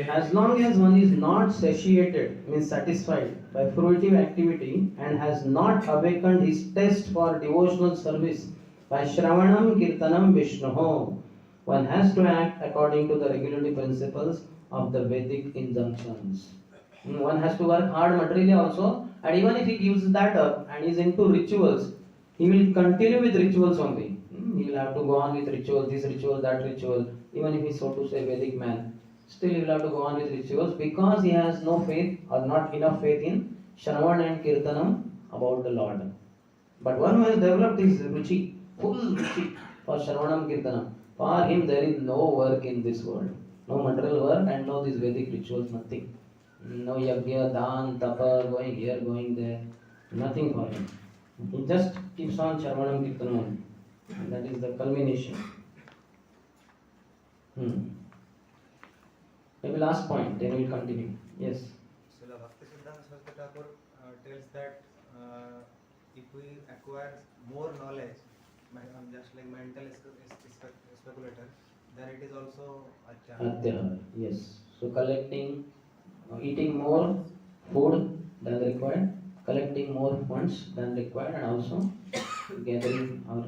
As long as one is not satiated, means satisfied by fruitive activity and has not awakened his taste for devotional service by Shravanam Kirtanam Vishnuho, one has to act according to the regulative principles of the Vedic injunctions. One has to work hard materially also, and even if he gives that up and is into rituals, he will continue with rituals only. He will have to go on with rituals, this ritual, that ritual, even if he is so to say Vedic man. Still he will have to go on with rituals because he has no faith or not enough faith in Shravan and Kirtanam about the Lord. But one who has developed his ruchi, full ruchi for Shravanam Kirtanam, for him there is no work in this world. No material work and no these Vedic rituals, nothing. No yagya, dan, tapa, going here, going there. Nothing for him. He just keeps on Shravanam Kirtanam. And that is the culmination. Maybe last point, then we will continue. Yes. So the Bhaktisiddhanta Saraswati Thakur tells that if we acquire more knowledge, just like mental speculator, then it is also Atyahara, yes. So collecting, eating more food than required, collecting more funds than required, and also gathering or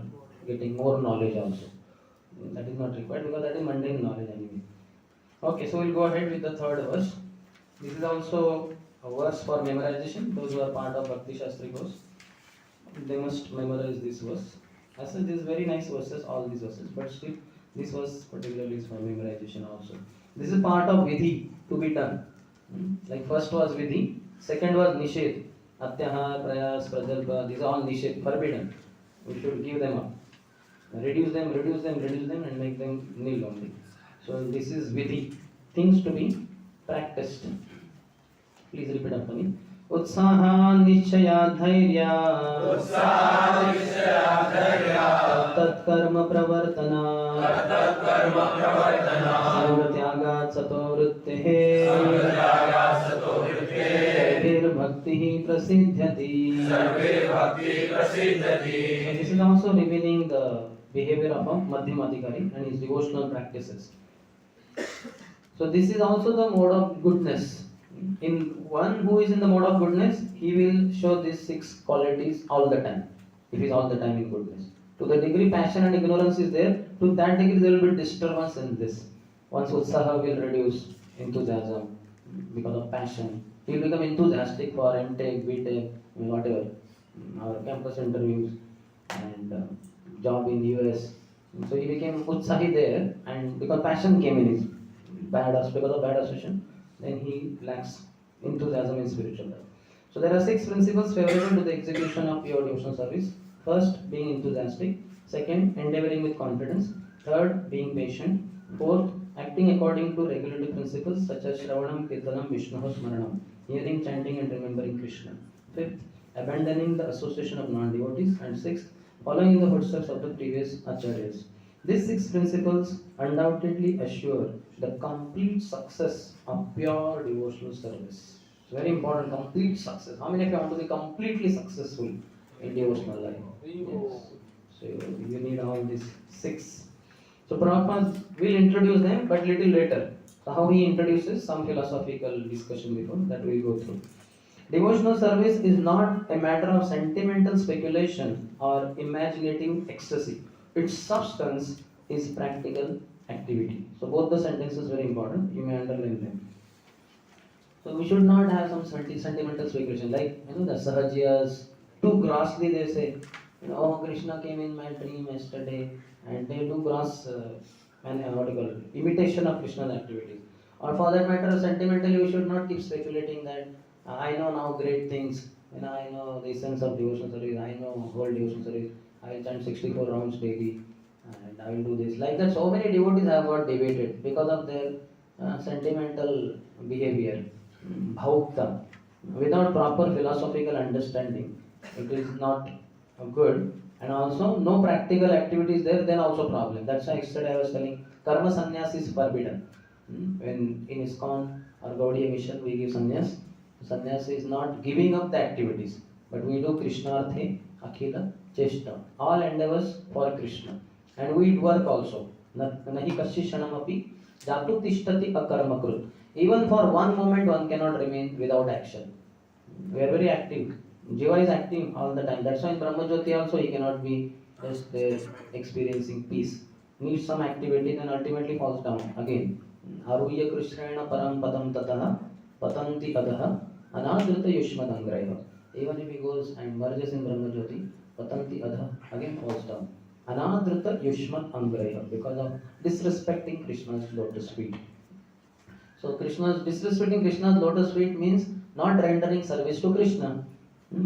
getting more knowledge also. That is not required because that is mundane knowledge anyway. Okay, so we'll go ahead with the third verse. This is also a verse for memorization. Those who are part of Bhakti Shastri course, they must memorize this verse. As such, these very nice verses, all these verses, but still this verse particularly is for memorization also. This is part of vidhi to be done. Like first was vidhi, second was nishedh. Atyahar, prayas, prajalpa, these are all nishedh, forbidden. We should give them up. Reduce them, and make them nil only. So this is vidhi, things to be practiced. Please repeat after me. Utsaha nishaya dhairya tat karma pravartana samgatyagat sato vrittehe sarvir bhakti prasidhyati. So this is also revealing the behavior of a Madhyamadikari and his devotional practices. So this is also the mode of goodness. In one who is in the mode of goodness, he will show these 6 qualities all the time. If he is all the time in goodness. To the degree passion and ignorance is there, to that degree there will be disturbance in this. Once utsaha will reduce, enthusiasm because of passion. He will become enthusiastic for MTech, BTech, whatever, our campus interviews and job in US. So he became utsahi there, and because passion came in his because of bad association, then he lacks enthusiasm in spiritual life. So there are 6 principles favorable to the execution of pure devotional service. First, being enthusiastic. Second, endeavoring with confidence. Third, being patient. Fourth, acting according to regulative principles such as Shravanam, Kirtanam, Vishnuho, Smaranam, hearing, chanting and remembering Krishna. Fifth, abandoning the association of non-devotees. And sixth, following in the footsteps of the previous acharyas. These 6 principles undoubtedly assure the complete success of pure devotional service. It's very important, complete success. How many of you want to be completely successful in devotional life? Yes. So you need all these 6. So Prabhupada will introduce them, but little later. So how he introduces, some philosophical discussion before that we will go through. Devotional service is not a matter of sentimental speculation or imaginative ecstasy. Its substance is practical activity. So both the sentences are very important. You may underline them. So we should not have some sentimental speculation, like the Sahajiyas. Too grossly they say, oh, Krishna came in my dream yesterday, and they do gross imitation of Krishna's activities. Or for that matter, sentimentally we should not keep speculating that I know now great things. I know the essence of devotional service. I know whole devotional service. I will chant 64 rounds daily, and I will do this. Like that, so many devotees have got debated because of their sentimental behavior, without proper philosophical understanding. It is not good, And also no practical activities there, then also problem. That's why yesterday I was telling karma sannyas is forbidden. When in ISKCON or Gaudiya mission we give sannyas. Sannyas is not giving up the activities, but we do Krishnarthe Akhila Cheshta. All endeavors for Krishna. And we work also. Nahi kashishanamapi jatu tishtati akarmakru. Even for one moment one cannot remain without action. We are very active. Jiva is active all the time. That's why in Brahmajyoti also he cannot be just there experiencing peace. Needs some activity, then ultimately falls down again. Aruya Krishrena param padam tataha patanti adaha anadrita yushmadangraya. Even if he goes and merges in Brahmajyoti, patanti adaha, again falls down. Anadrita yushmat angraya, because of disrespecting Krishna's lotus feet. So Krishna's disrespecting Krishna's lotus feet means not rendering service to Krishna.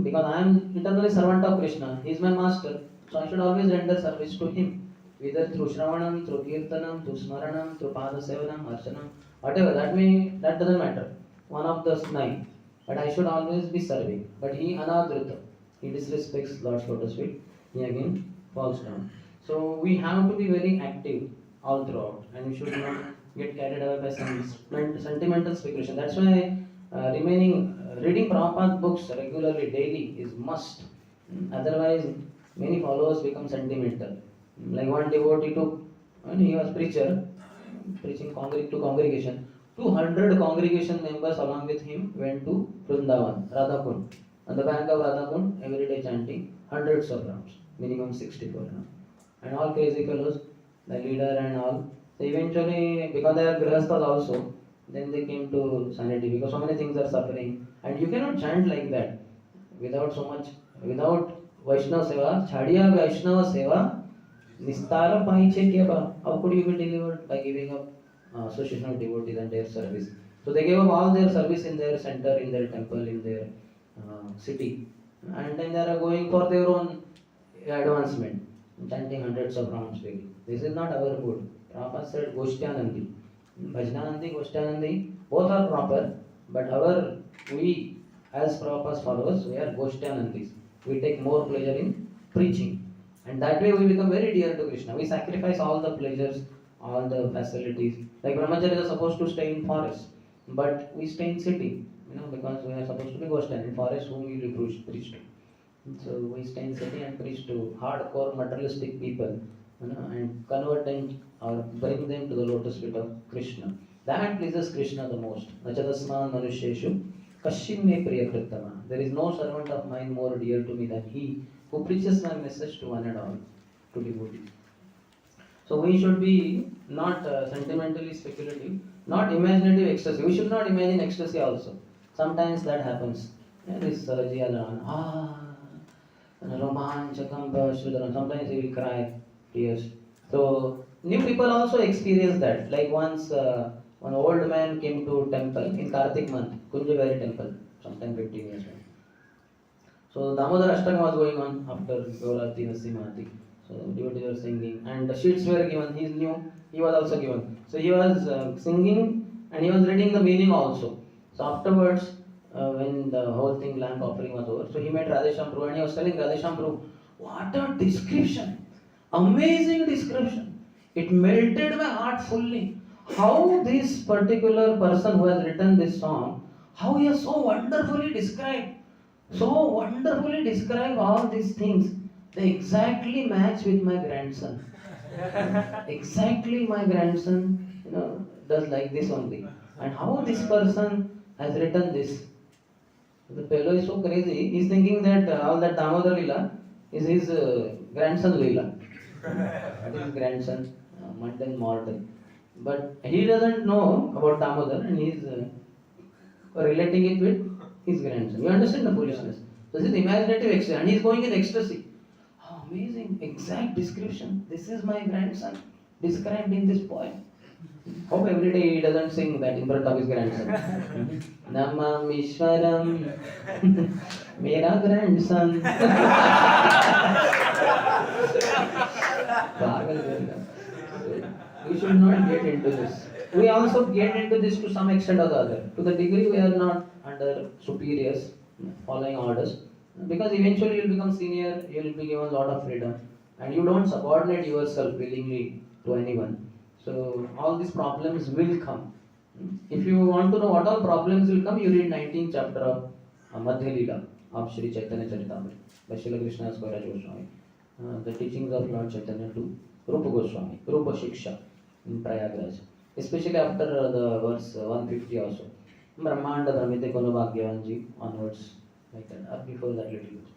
Because I am eternally servant of Krishna. He is my master. So I should always render service to him. Either through Shravanam, through Kirtanam, through Smaranam, through Pada Sevanam, Archanam, whatever. That doesn't matter. One of the 9. But I should always be serving. But he anadrita. He disrespects Lord's lotus feet. He again falls down. So we have to be very active all throughout. And we should not get carried away by some sentimental speculation. That's why reading Prabhupada's books regularly, daily is must. Otherwise, many followers become sentimental. Like one devotee took, when he was preacher, preaching to congregation, 200 congregation members along with him went to Vrindavan, Radhakund. On the bank of Radhakund, every day chanting hundreds of rounds, minimum 64 rounds. And all crazy fellows, the leader and all. So eventually, because they are grihasthas also, then they came to sanity, because so many things are suffering. And you cannot chant like that without Vaishnava Seva. Chhadiya Vaishnava Seva Nistara Paiche Keba. How could you be delivered? By giving up association of devotees and their service. So they gave up all their service in their center, in their temple, in their city. And then they are going for their own advancement, chanting hundreds of rounds daily. This is not our mood. Prabhupada said Goshtyanandi. Bhajananandi, Goshtyanandi, both are proper, but we as Prabhupada's followers, we are Goshtyanandis. We take more pleasure in preaching. And that way we become very dear to Krishna. We sacrifice all the pleasures, all the facilities. Like brahmacharis are supposed to stay in forest, but we stay in city, because we are supposed to be Goshtyan. In forest, whom we preach to. So we stay in city and preach to hardcore materialistic people, and convert them or bring them to the lotus feet of Krishna. That pleases Krishna the most. Nachadasman manusheshu kashim me priyakritama. There is no servant of mine more dear to me than he who preaches my message to one and all, to devotees. So we should be not sentimentally speculative, not imaginative ecstasy. We should not imagine ecstasy also. Sometimes that happens. This romanchakam bhashudaram. Sometimes he will cry tears. So new people also experience that. Like once one old man came to temple in Kartik month, Kunjavari temple, sometime 15 years back. So Damodar Ashtaka was going on after Gaurati Nasimati. So devotees were singing and the sheets were given. He knew, he was also given. So he was singing and he was reading the meaning also. So afterwards, when the whole thing, lamp offering was over, so he met Radhesham Prabhu and he was telling Radhesham Prabhu, what a description! Amazing description! It melted my heart fully. How this particular person who has written this song, how he has so wonderfully described all these things. They exactly match with my grandson. Exactly my grandson, does like this only. And how this person has written this. The fellow is so crazy, he's thinking that all that Damodar Leela is his grandson Leela. That is his grandson, mundane mortal. But he doesn't know about Damodar and he's relating it with his grandson. You understand the foolishness? So this is imaginative ecstasy and he's going in ecstasy. Oh, amazing, exact description. This is my grandson described in this poem. Hope every day he doesn't sing that in front of his grandson. Namam Ishwaram, Mera grandson. We should not get into this. We also get into this to some extent or the other. To the degree we are not under superiors, following orders, Because eventually you'll become senior, you'll be given a lot of freedom, and you don't subordinate yourself willingly to anyone. So all these problems will come. If you want to know what all problems will come, you read 19th chapter of Madhya Leela of Sri Chaitanya Charitamrita by Srila Krishna Swaraj Goswami. The teachings of Lord Chaitanya to Rupa Goswami, Rupa Shiksha in Prayagraj. Especially after the verse 150 also. Brahmanda Brahmite Kono Bhagyavanji onwards, like that, or before that little bit.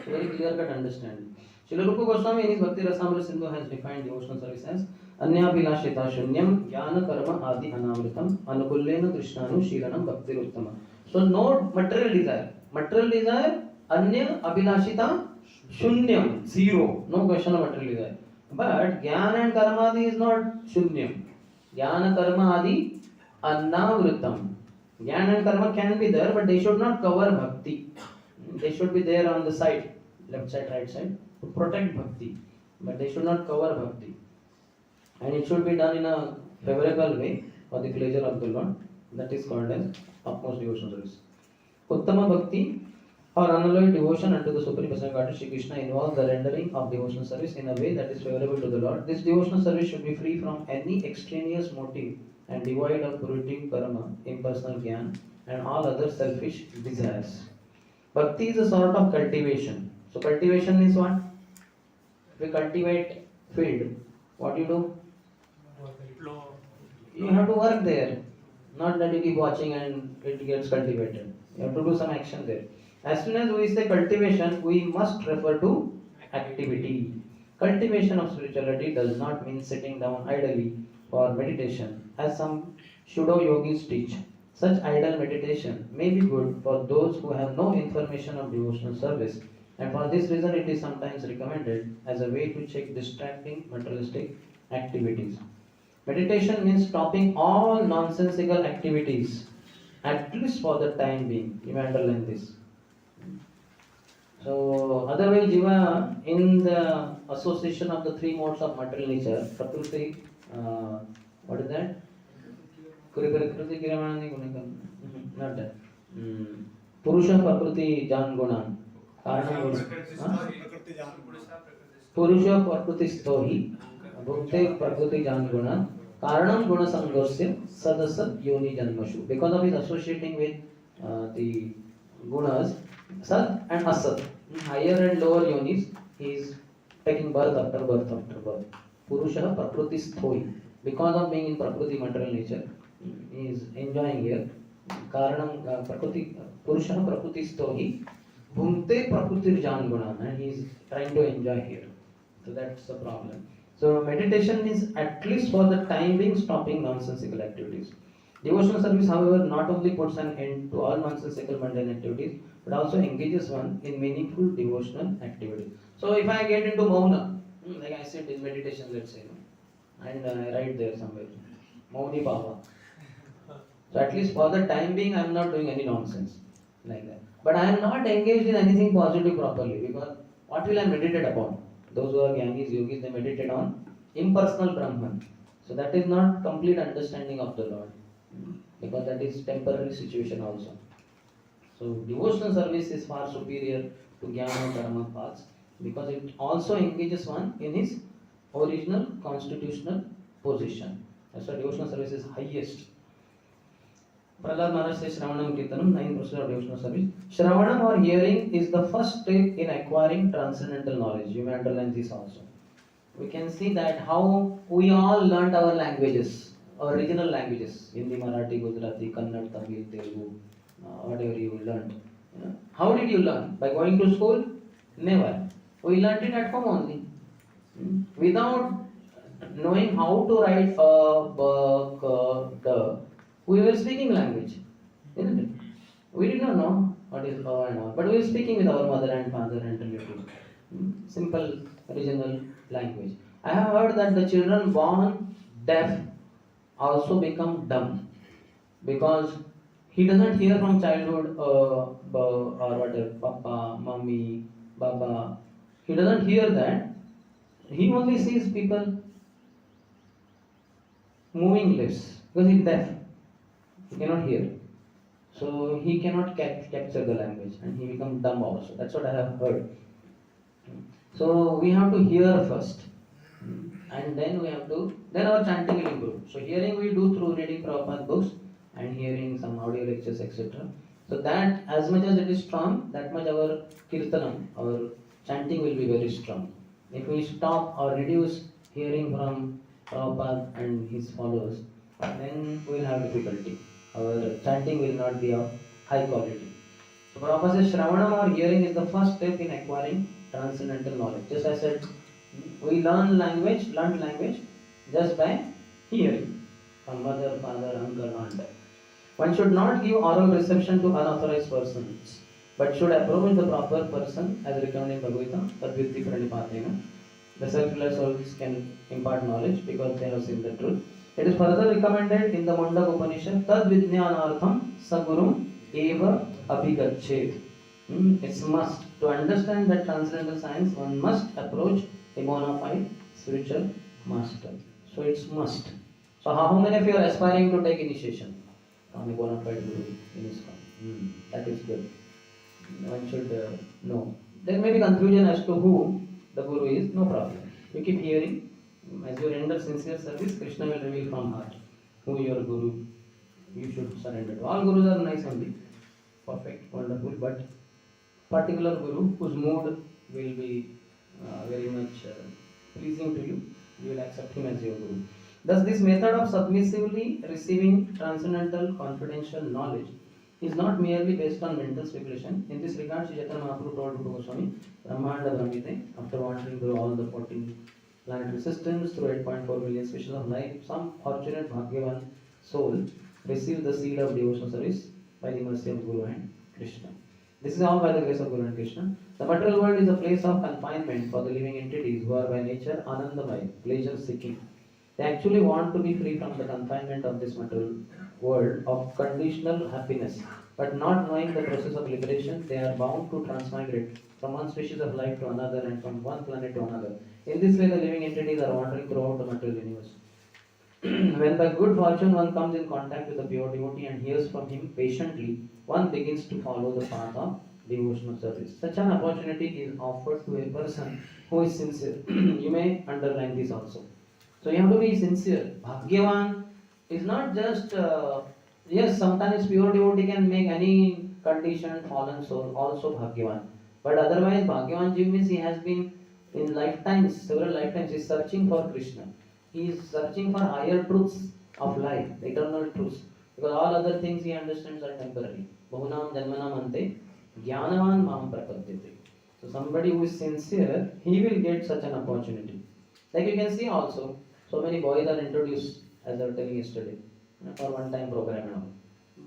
Very clear cut understanding. Srila Rupa Goswami in his Bhakti Rasamrita Sindhu has defined devotional service as Anyabhilashita Shunyam Jnana Karma Adi Anavritam Anukullena Krishnanu Shilanam Bhakti Uttama. So no material desire. Material desire, Anya Abhilashita Shunyam, zero. No question of material desire. But Jnana and Karma Adi is not Shunyam. Jnana Karma Adi Anavritam. Jnana and Karma can be there, but they should not cover Bhakti. They should be there on the side, left side, right side, to protect Bhakti. But they should not cover Bhakti. And it should be done in a favorable way for the pleasure of the Lord. That is called as utmost devotional service. Uttama Bhakti or unalloyed devotion unto the Supreme Personality of God Shri Krishna involves the rendering of devotional service in a way that is favorable to the Lord. This devotional service should be free from any extraneous motive and devoid of polluting karma, impersonal jnana, and all other selfish desires. Bhakti is a sort of cultivation. So cultivation is what? If you cultivate field, what you do? You have to work there. Not that you keep watching and it gets cultivated. You have to do some action there. As soon as we say cultivation, we must refer to activity. Cultivation of spirituality does not mean sitting down idly for meditation, as some pseudo yogis teach. Such idle meditation may be good for those who have no information of devotional service, and for this reason it is sometimes recommended as a way to check distracting materialistic activities. Meditation means stopping all nonsensical activities, at least for the time being. You may underline this. So, otherwise, Jiva, in the association of the three modes of material nature, Prakriti, what is that? Prakriti Kiramanani Gunakan. Not that. Purusha Prakriti Jan Gunan. Purusha Prakriti Stohi. Bhukte Prakriti Jan Gunan. Karanam Guna Sangosya Sadasat Yoni Janmashu. Because of his associating with the gunas, Sat and Asat, higher and lower yonis, he is taking birth after birth after birth. Purusha Prakriti Sthoi. Because of being in Prakriti material nature, he is enjoying here. Karanam Prakriti Purusha Prakriti Sthoi. Bhumte Prakriti Jan Gunan, and he is trying to enjoy here. So that's the problem. So meditation means at least for the time being stopping nonsensical activities. Devotional service, however, not only puts an end to all nonsensical mundane activities, but also engages one in meaningful devotional activities. So if I get into Mauna, like I said in meditation, let's say, and I write there somewhere, Mauni Baba. So at least for the time being, I am not doing any nonsense like that. But I am not engaged in anything positive properly, because what will I meditate upon? Those who are Jnanis, Yogis, they meditate on impersonal Brahman. So that is not complete understanding of the Lord, because that is temporary situation also. So devotional service is far superior to Jnana and Karma paths, because it also engages one in his original constitutional position. That's why devotional service is highest. Prahlad Maharaj says Shravanam Kirtanam, 9% of devotional service. Shravanam or hearing is the first step in acquiring transcendental knowledge. You may underline this also. We can see that how we all learned our languages, our regional languages, Hindi, Marathi, Gujarati, Kannada, Tamil, Telugu, whatever you learned. How did you learn? By going to school? Never. We learned it at home only. Without knowing how to write we were speaking language, isn't it? We did not know what is and all, but we were speaking with our mother and father and relatives. Simple regional language. I have heard that the children born deaf also become dumb, because he doesn't hear from childhood or whatever, Papa, Mommy, Baba. He doesn't hear that. He only sees people moving lips, because he's deaf. He cannot hear. So he cannot capture the language and he becomes dumb also. That's what I have heard. So we have to hear first. And then we have to, then our chanting will improve. So hearing we do through reading Prabhupada books and hearing some audio lectures, etc. So that as much as it is strong, that much our kirtanam, our chanting will be very strong. If we stop or reduce hearing from Prabhupada and his followers, then we will have difficulty. Our chanting will not be of high quality. So Prabhupada says Shravanam or hearing is the first step in acquiring transcendental knowledge. Just as I said, we learned language just by hearing from mother, father, uncle, aunt. One should not give oral reception to unauthorized persons, but should approach the proper person as recommended in Bhagavad Gita, Tadvitti Pranipatena. The self-reliant souls can impart knowledge because they have seen the truth. It is further recommended in the Mundak Upanishad, Tad Vijnanartham Sagurum Eva Abhigachet. It's must. To understand that transcendental science, one must approach a bona fide spiritual master. So it's must. So how many of you are aspiring to take initiation from a bona fide guru in ISKCON? That is good. One should know. There may be confusion as to who the guru is, no problem. You keep hearing. As you render sincere service, Krishna will reveal from heart who your guru you should surrender to. All gurus are nice only, perfect, wonderful, but particular guru whose mood will be very much pleasing to you, you will accept him as your guru. Thus, this method of submissively receiving transcendental confidential knowledge is not merely based on mental speculation. In this regard, Sri Chaitanya Mahaprabhu told Rupa Goswami, Brahmanda Brahmite, after wandering through all the 14 planetary systems, through 8.4 million species of life, some fortunate Bhagyavan soul received the seed of devotional service by the mercy of Guru and Krishna. This is all by the grace of Guru and Krishna. The material world is a place of confinement for the living entities who are by nature anandamaya, pleasure seeking. They actually want to be free from the confinement of this material world of conditional happiness. But not knowing the process of liberation, they are bound to transmigrate from one species of life to another and from one planet to another. In this way, the living entities are wandering throughout the material universe. When by good fortune one comes in contact with a pure devotee and hears from him patiently, one begins to follow the path of devotional service. Such an opportunity is offered to a person who is sincere. You may underline this also. So you have to be sincere. Bhagyavan is not just, yes, sometimes pure devotee can make any conditioned fallen soul also Bhagyavan. But otherwise, Bhagyavan Jiv means he has been in lifetimes, several lifetimes, he is searching for Krishna. He is searching for higher truths of life, eternal truths. Because all other things he understands are temporary. Bahunam janmanam ante jnanavan mam prapadyate. So somebody who is sincere, he will get such an opportunity. Like you can see also, so many boys are introduced, as I was telling yesterday, for one-time program and all.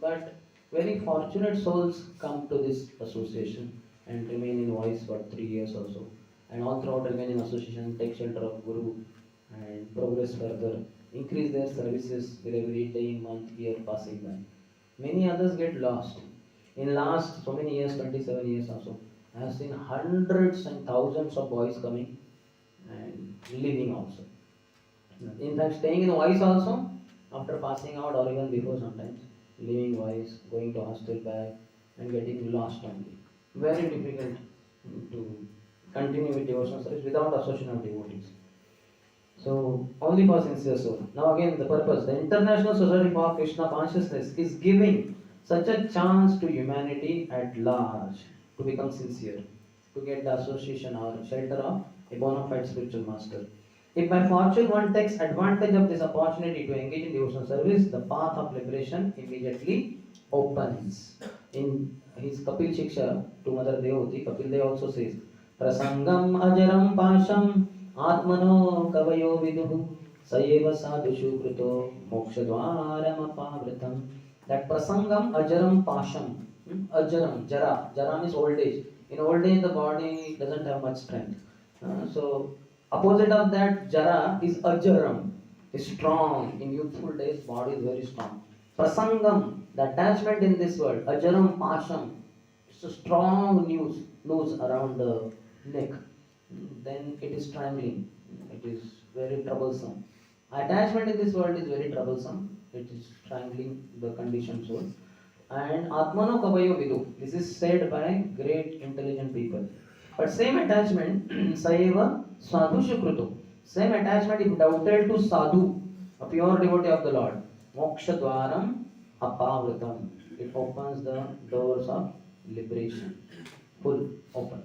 But very fortunate souls come to this association and remain in voice for 3 years or so. And all throughout remain in association, take shelter of Guru and progress further, increase their services with every day, month, year passing by. Many others get lost. In last so many years, 27 years or so, I have seen hundreds and thousands of boys coming and leaving also. In fact, staying in voice also, after passing out or even before sometimes, leaving voice, going to hostel back and getting lost only. Very difficult to continue with devotional service without association of devotees. So, only for sincere soul. Now again, the purpose. The International Society for Krishna Consciousness is giving such a chance to humanity at large to become sincere, to get the association or shelter of a bona fide spiritual master. If by fortune one takes advantage of this opportunity to engage in devotional service, the path of liberation immediately opens. In his Kapil Shiksha to Mother Devoti, Kapil Dev also says, Prasangam ajaram pasham atmano kavayo viduhu sayeva sadhushu kruto mokshadvaram apavritam. That prasangam ajaram pasham, ajaram, jara means old age. In old age the body doesn't have much strength. So opposite of that jara is ajaram, is strong. In youthful days body is very strong. Prasangam, the attachment in this world, ajaram pasham, it's a strong noose around the neck. Then it is strangling. It is very troublesome. Attachment in this world is very troublesome. It is strangling the conditioned soul. and Atmano Kavayo Vidu. This is said by great intelligent people. But same attachment, Saiva Sadhu Shukruto. Same attachment if doubted to Sadhu, a pure devotee of the Lord. Moksha Dwaram Apavritam. It opens the doors of liberation. Full open.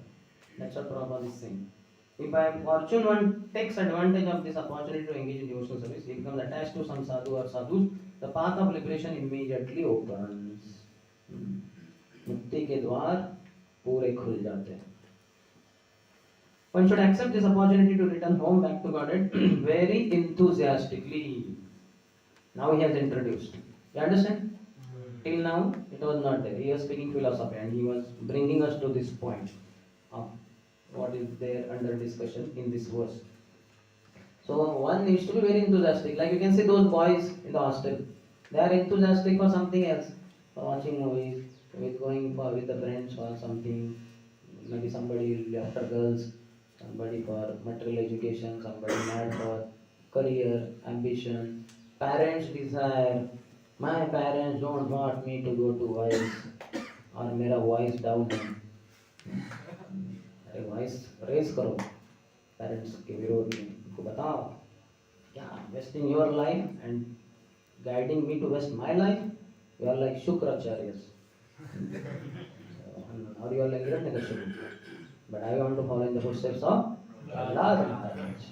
That's what Prabhupada is saying. If by fortune one takes advantage of this opportunity to engage in devotional service, he becomes attached to some sadhu or sadhus, the path of liberation immediately opens. मुक्ति के द्वार पूरे खुल जाते हैं. One should accept this opportunity to return home back to Godhead very enthusiastically. Now he has introduced. You understand? Till now it was not there. He was speaking philosophy and he was bringing us to this point of what is there under discussion in this verse. So one needs to be very enthusiastic. Like you can see those boys in the hostel. They are enthusiastic for something else. For watching movies, with going for with the friends or something. Maybe somebody will be after girls, somebody for material education, somebody mad for career, ambition, parents' desire. My parents don't want me to go to voice or मेरा voice down है. अरे voice raise करो parents के विरोध में. उनको बताओ क्या wasting your life and guiding me to waste my life. You are like Shukracharyas. Or you are like Hiranyakashipu. But I want to follow in the footsteps of Prahlad Maharaj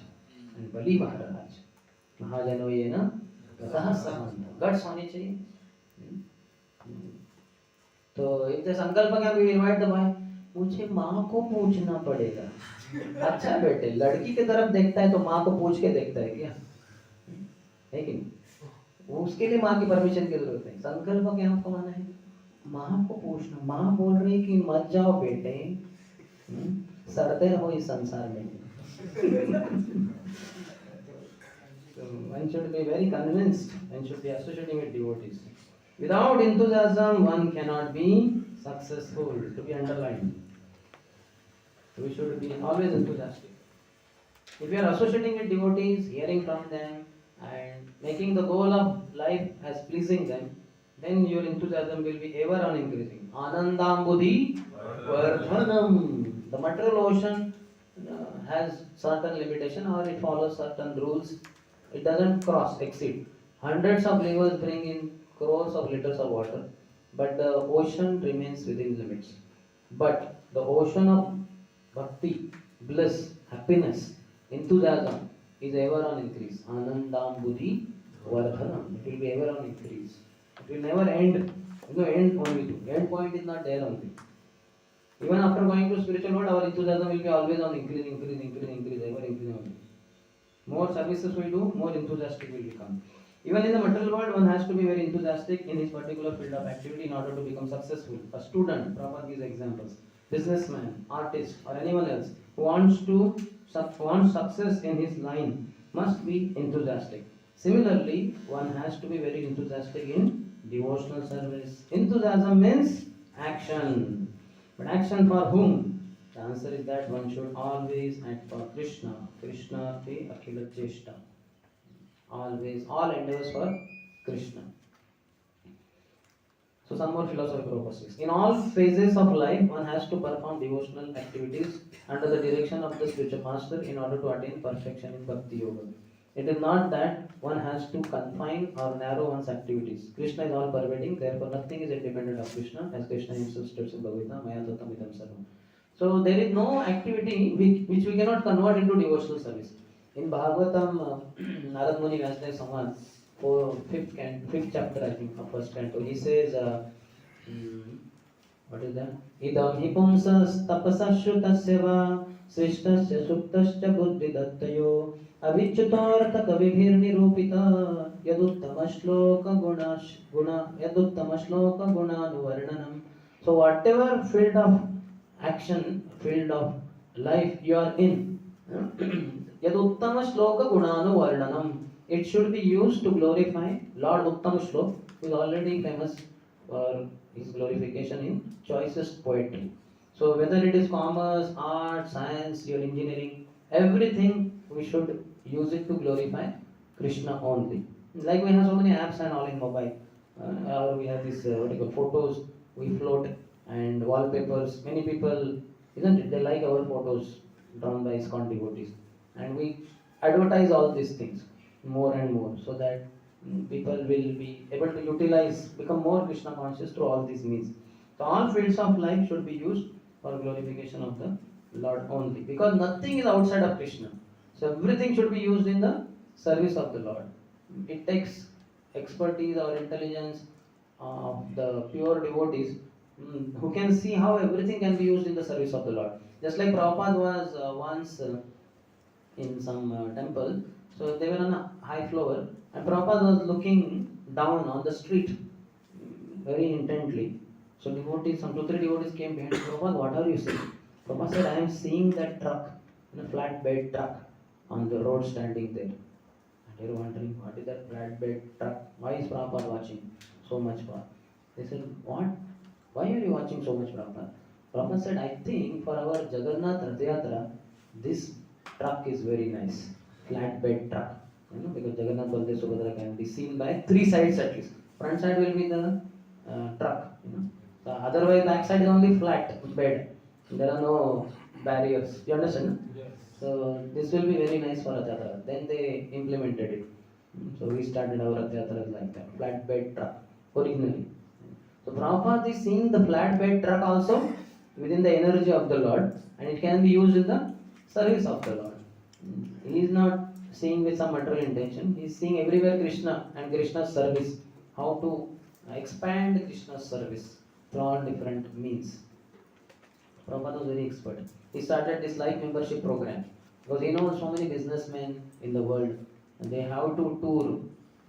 and Bali Maharaj. महाजनो ये ना ततः समंत guts होनी चाहिए. तो इतने संकल्प क्या we invite the boy. मुझे माँ को पूछना पड़ेगा. अच्छा बेटे लड़की की तरफ देखता है तो माँ को पूछ के देखता है क्या? है कि नहीं? वो उसके लिए माँ की परमिशन की जरूरत है. संकल्प क्या आपको माना है? माँ को पूछना. माँ बोल रही कि मत जाओ बेटे, सड़ते रहो इस संसार में. So one should be very convinced and should be associating with devotees. Without enthusiasm, one cannot be successful. To be underlined. We should be always enthusiastic. If we are associating with devotees, hearing from them, and making the goal of life as pleasing them, then your enthusiasm will be ever on increasing. Anandambudhi Vardhanam. The material ocean has certain limitation or it follows certain rules. It doesn't exceed. Hundreds of rivers bring in crores of liters of water, but the ocean remains within limits. But the ocean of bhakti, bliss, happiness, enthusiasm is ever on increase. Anandam buddhi vardhanam. It will be ever on increase. It will never end. End only. End point is not there only. Even after going to spiritual world, our enthusiasm will be always on increase, ever increasing only. More services we do, more enthusiastic will become. Even in the material world, one has to be very enthusiastic in his particular field of activity in order to become successful. A student, Prabhupada gives examples. Businessman, artist, or anyone else who wants success in his line must be enthusiastic. Similarly, one has to be very enthusiastic in devotional service. Enthusiasm means action. But action for whom? The answer is that one should always act for Krishna. Krishna te akhila cheshta. Always, all endeavors for Krishna. So some more philosophical purposes. In all phases of life, one has to perform devotional activities under the direction of the spiritual master in order to attain perfection in Bhakti Yoga. It is not that one has to confine or narrow one's activities. Krishna is all pervading, therefore nothing is independent of Krishna, as Krishna himself states in Bhagavad Gita, Maya Tatam Idam Sarvam. So there is no activity which we cannot convert into devotional service. In Bhagavatam, Narad Muni Vyasdev Samad, fifth chapter I think, of first canto, he says, what is that? Idam hi pumsas tapasas shrutasya va srishtasya suktasya buddhi dattayo avichutartha kavibhir nirupita yaduttama shloka gunanuvarnanam. So whatever field of action, field of life you are in, yaduttama shloka gunanuvarnanam, it should be used to glorify Lord Uttama Shlok, who is already famous for his glorification in choicest poetry. So whether it is commerce, art, science, your engineering, everything we should use it to glorify Krishna only. Like we have so many apps and all in mobile. or we have this photos we float and wallpapers. Many people, isn't it? They like our photos drawn by ISKCON devotees, and we advertise all these things more and more so that people will be able to utilize, become more Krishna conscious through all these means. So all fields of life should be used for glorification of the Lord only, because nothing is outside of Krishna. So everything should be used in the service of the Lord. It takes expertise or intelligence of the pure devotees who can see how everything can be used in the service of the Lord. Just like Prabhupada was once in some temple, so they were on a high floor, and Prabhupada was looking down on the street very intently. So devotees, some 2-3 devotees came behind Prabhupada, what are you seeing? Prabhupada said, I am seeing that truck, a flatbed truck on the road standing there. And they were wondering, what is that flatbed truck? Why is Prabhupada watching so much for? They said, what? Why are you watching so much, Prabhupada? Prabhupada said, I think for our Jagannath Rath Yatra, this truck is very nice. Flatbed truck. You know, because Jagannath Baldev Subhadra can be seen by 3 sides at least. Front side will be the truck. You know. So otherwise, back side is only flat bed. There are no barriers. You understand? Yes. So this will be very nice for Rath Yatra. Then they implemented it. So we started our Rath Yatras like that. Flatbed truck originally. So Prabhupada is seeing the flatbed truck also within the energy of the Lord, and it can be used in the service of the Lord. He is not seeing with some material intention. He is seeing everywhere Krishna and Krishna's service. How to expand Krishna's service through all different means. Prabhupada was very expert. He started this life membership program because he knows so many businessmen in the world, and they have to tour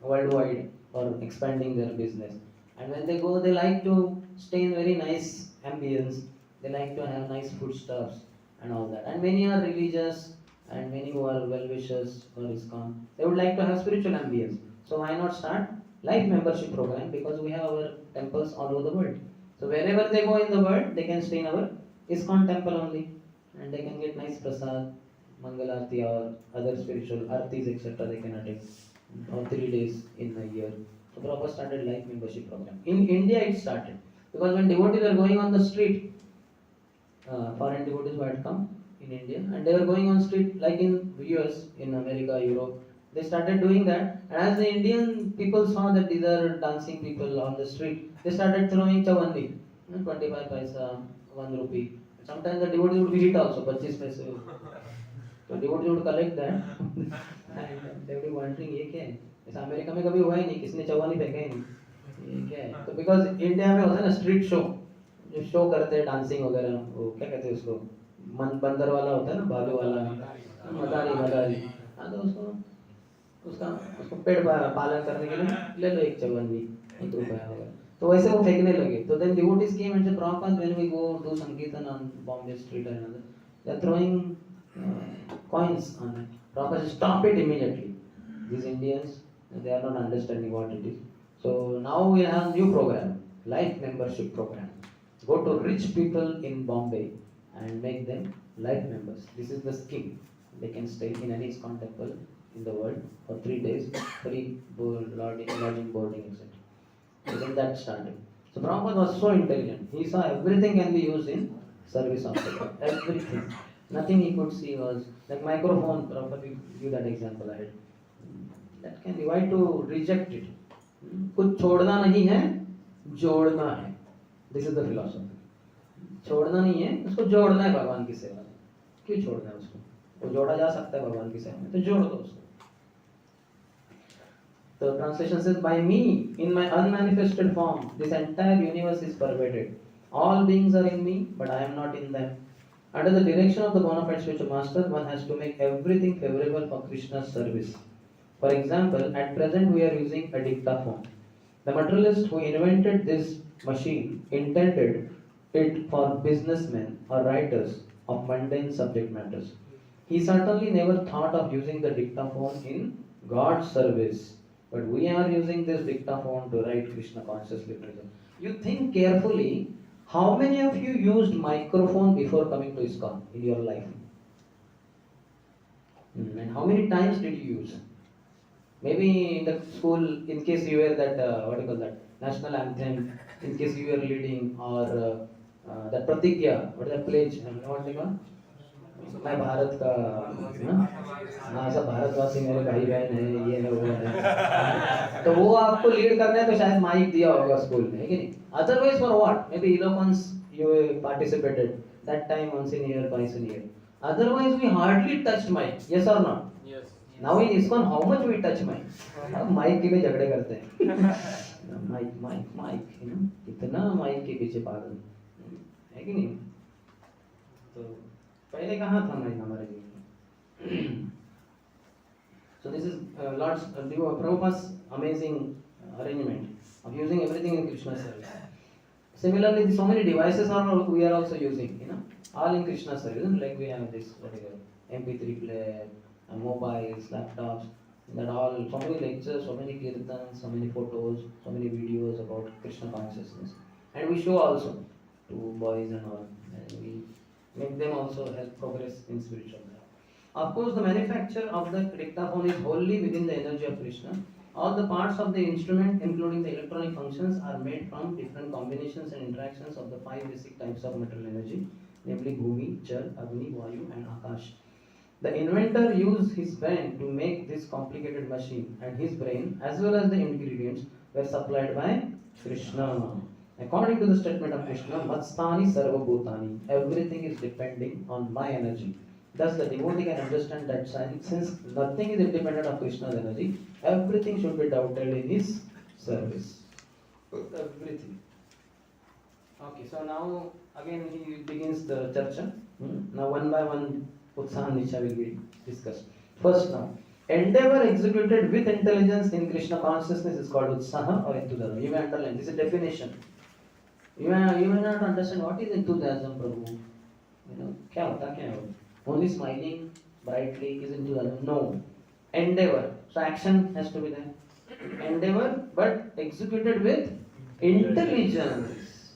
worldwide for expanding their business. And when they go, they like to stay in very nice ambience. They like to have nice foodstuffs and all that. And many are religious, and many who are well-wishers for ISKCON. They would like to have spiritual ambience. So why not start life membership program? Because we have our temples all over the world. So wherever they go in the world, they can stay in our ISKCON temple only, and they can get nice prasad, Mangalarti or other spiritual artis, etc. They can attend for 3 days in a year. So Prabhupada started life membership program. In India it started because when devotees were going on the street, foreign devotees who had come in India, and they were going on street like in US, in America, Europe. They started doing that, and as the Indian people saw that these are dancing people on the street, they started throwing chavandi, 25 paisa, 1 rupee. Sometimes the devotees would be hit also, 25 paise. So devotees would collect that, and they would be wondering, ये क्या है? ऐसा America में कभी हुआ ही नहीं, किसने चवानी फेंका ही नहीं, ये क्या है? तो because इंडिया में होता है ना स्ट्रीट शो, जो शो करते हैं डांसिंग वगैरह, वो क्या कहते हैं उसको, बंदर वाला होता है ना, भालू वाला, मदारी, हाँ तो उसको पेड़ पालन करने के लिए ले लो 1 चवन्नी, 1 रुपया वगैरह, तो वैसे वो फेंकने लगे. तो then devotees came and said, Prabhupada, when we go do Sankirtan on Bombay street and another, they are throwing coins on it. Prabhupada said, stop it immediately. These Indians, they are not understanding what it is. So now we have new program, life membership program. Go to rich people in Bombay and make them life members. This is the scheme. They can stay in any ISKCON temple in the world for 3 days, free lodging, boarding, etc. So then that started. So Prabhupada was so intelligent. He saw everything can be used in service of the Lord. Everything. Nothing he could see was like microphone. Prabhupada give that example ahead. That can be. Why to reject it? कुछ छोड़ना नहीं है, जोड़ना है. This is the philosophy. छोड़ना नहीं है, उसको जोड़ना है भगवान की सेवा में. क्यों छोड़ना है उसको? वो जोड़ा जा सकता है भगवान की सेवा में, तो जोड़ दो उसको. The translation says, by me, in my unmanifested form, this entire universe is pervaded. All beings are in me, but I am not in them. Under the direction of the bona fide spiritual master, one has to make everything favorable for Krishna's service. For example, at present we are using a dictaphone. The materialist who invented this machine intended it for businessmen or writers of mundane subject matters. He certainly never thought of using the dictaphone in God's service. But we are using this dictaphone to write Krishna conscious literature. You think carefully, how many of you used microphone before coming to ISKCON in your life? And how many times did you use? Maybe in the school, in case you wear that, national anthem, in case you are leading, or that pratigya, what is that pledge? What they call? मैं भारत का हाँ सब भारतवासी मेरे भाई बहन है ये है वो है तो वो आपको लीड करना है तो शायद माइक दिया होगा स्कूल में है कि नहीं otherwise for what may be eloquence you participated that time once in a year twice in a year otherwise we hardly touched mic yes or not Yes. now in ISKCON how much we touch mic अब mic के भी झगड़े करते हैं mic mic mic you know कितना mic के पीछे पागल है कि नहीं तो पहले कहाँ था माइक हमारे लिए so this is Lord's Prabhupada's amazing arrangement of using everything in Krishna's service. Similarly, so many devices are we are also using, you know, all in Krishna's service. Like we have this whatever MP3 player, mobiles, laptops. That all so many lectures, so many kirtans, so many photos, so many videos about Krishna consciousness, and we show also to boys and all, and we make them also help progress in spiritual life. Of course, the manufacture of the dictaphone is wholly within the energy of Krishna. All the parts of the instrument, including the electronic functions, are made from different combinations and interactions of the 5 basic types of material energy, namely Bhumi, Jal, Agni, Vayu, and Akash. The inventor used his brain to make this complicated machine, and his brain, as well as the ingredients, were supplied by Krishna. According to the statement of Krishna, Matstani Sarva Bhutani, everything is depending on my energy. Thus, the devotee can understand that since nothing is independent of Krishna's energy, everything should be doubted in his service. Everything. Okay, so now again he begins the charcha. Now one by one, Utsaha Nisha will be discussed. First now, endeavor executed with intelligence in Krishna consciousness is called Utsaha or enthusiasm. You may underline, this is a definition. You may not understand what is enthusiasm, Prabhu. You know, kya hota, kya hota? Only smiling brightly is enthusiasm. No. Endeavor. So action has to be there. Endeavor, but executed with intelligence.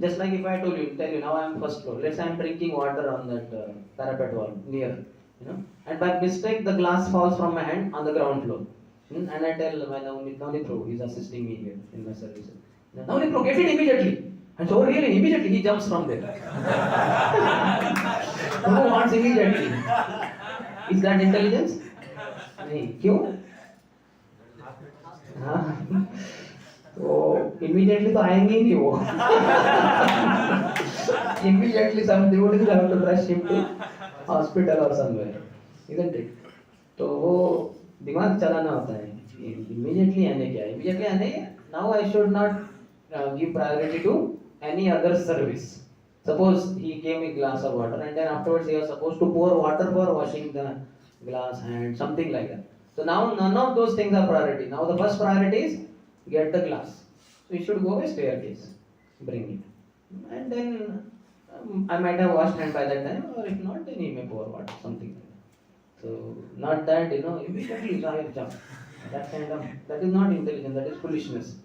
Just like if I tell you now I am first floor. Let's say I am drinking water on that parapet wall near, you know, and by mistake the glass falls from my hand on the ground floor. And I tell my Navni Pro, he is assisting me here in my service. Navni Pro, get it immediately. And so really immediately he jumps from there. Who wants immediately? Is that intelligence? नहीं क्यों? हाँ तो immediately तो आएंगे ही नहीं वो. Immediately some devotees have to rush him to hospital or somewhere, isn't it? तो वो दिमाग चलाना होता है. Immediately आने क्या? Immediately आने. Now I should not give priority to any other service. Suppose he gave me a glass of water and then afterwards he was supposed to pour water for washing the glass hand, something like that. So now none of those things are priority. Now the first priority is get the glass. So you should go by staircase, bring it. And then I might have washed hand by that time, or if not, then he may pour water, something like that. So not that, you know, immediately jump. That is not intelligence, that is foolishness.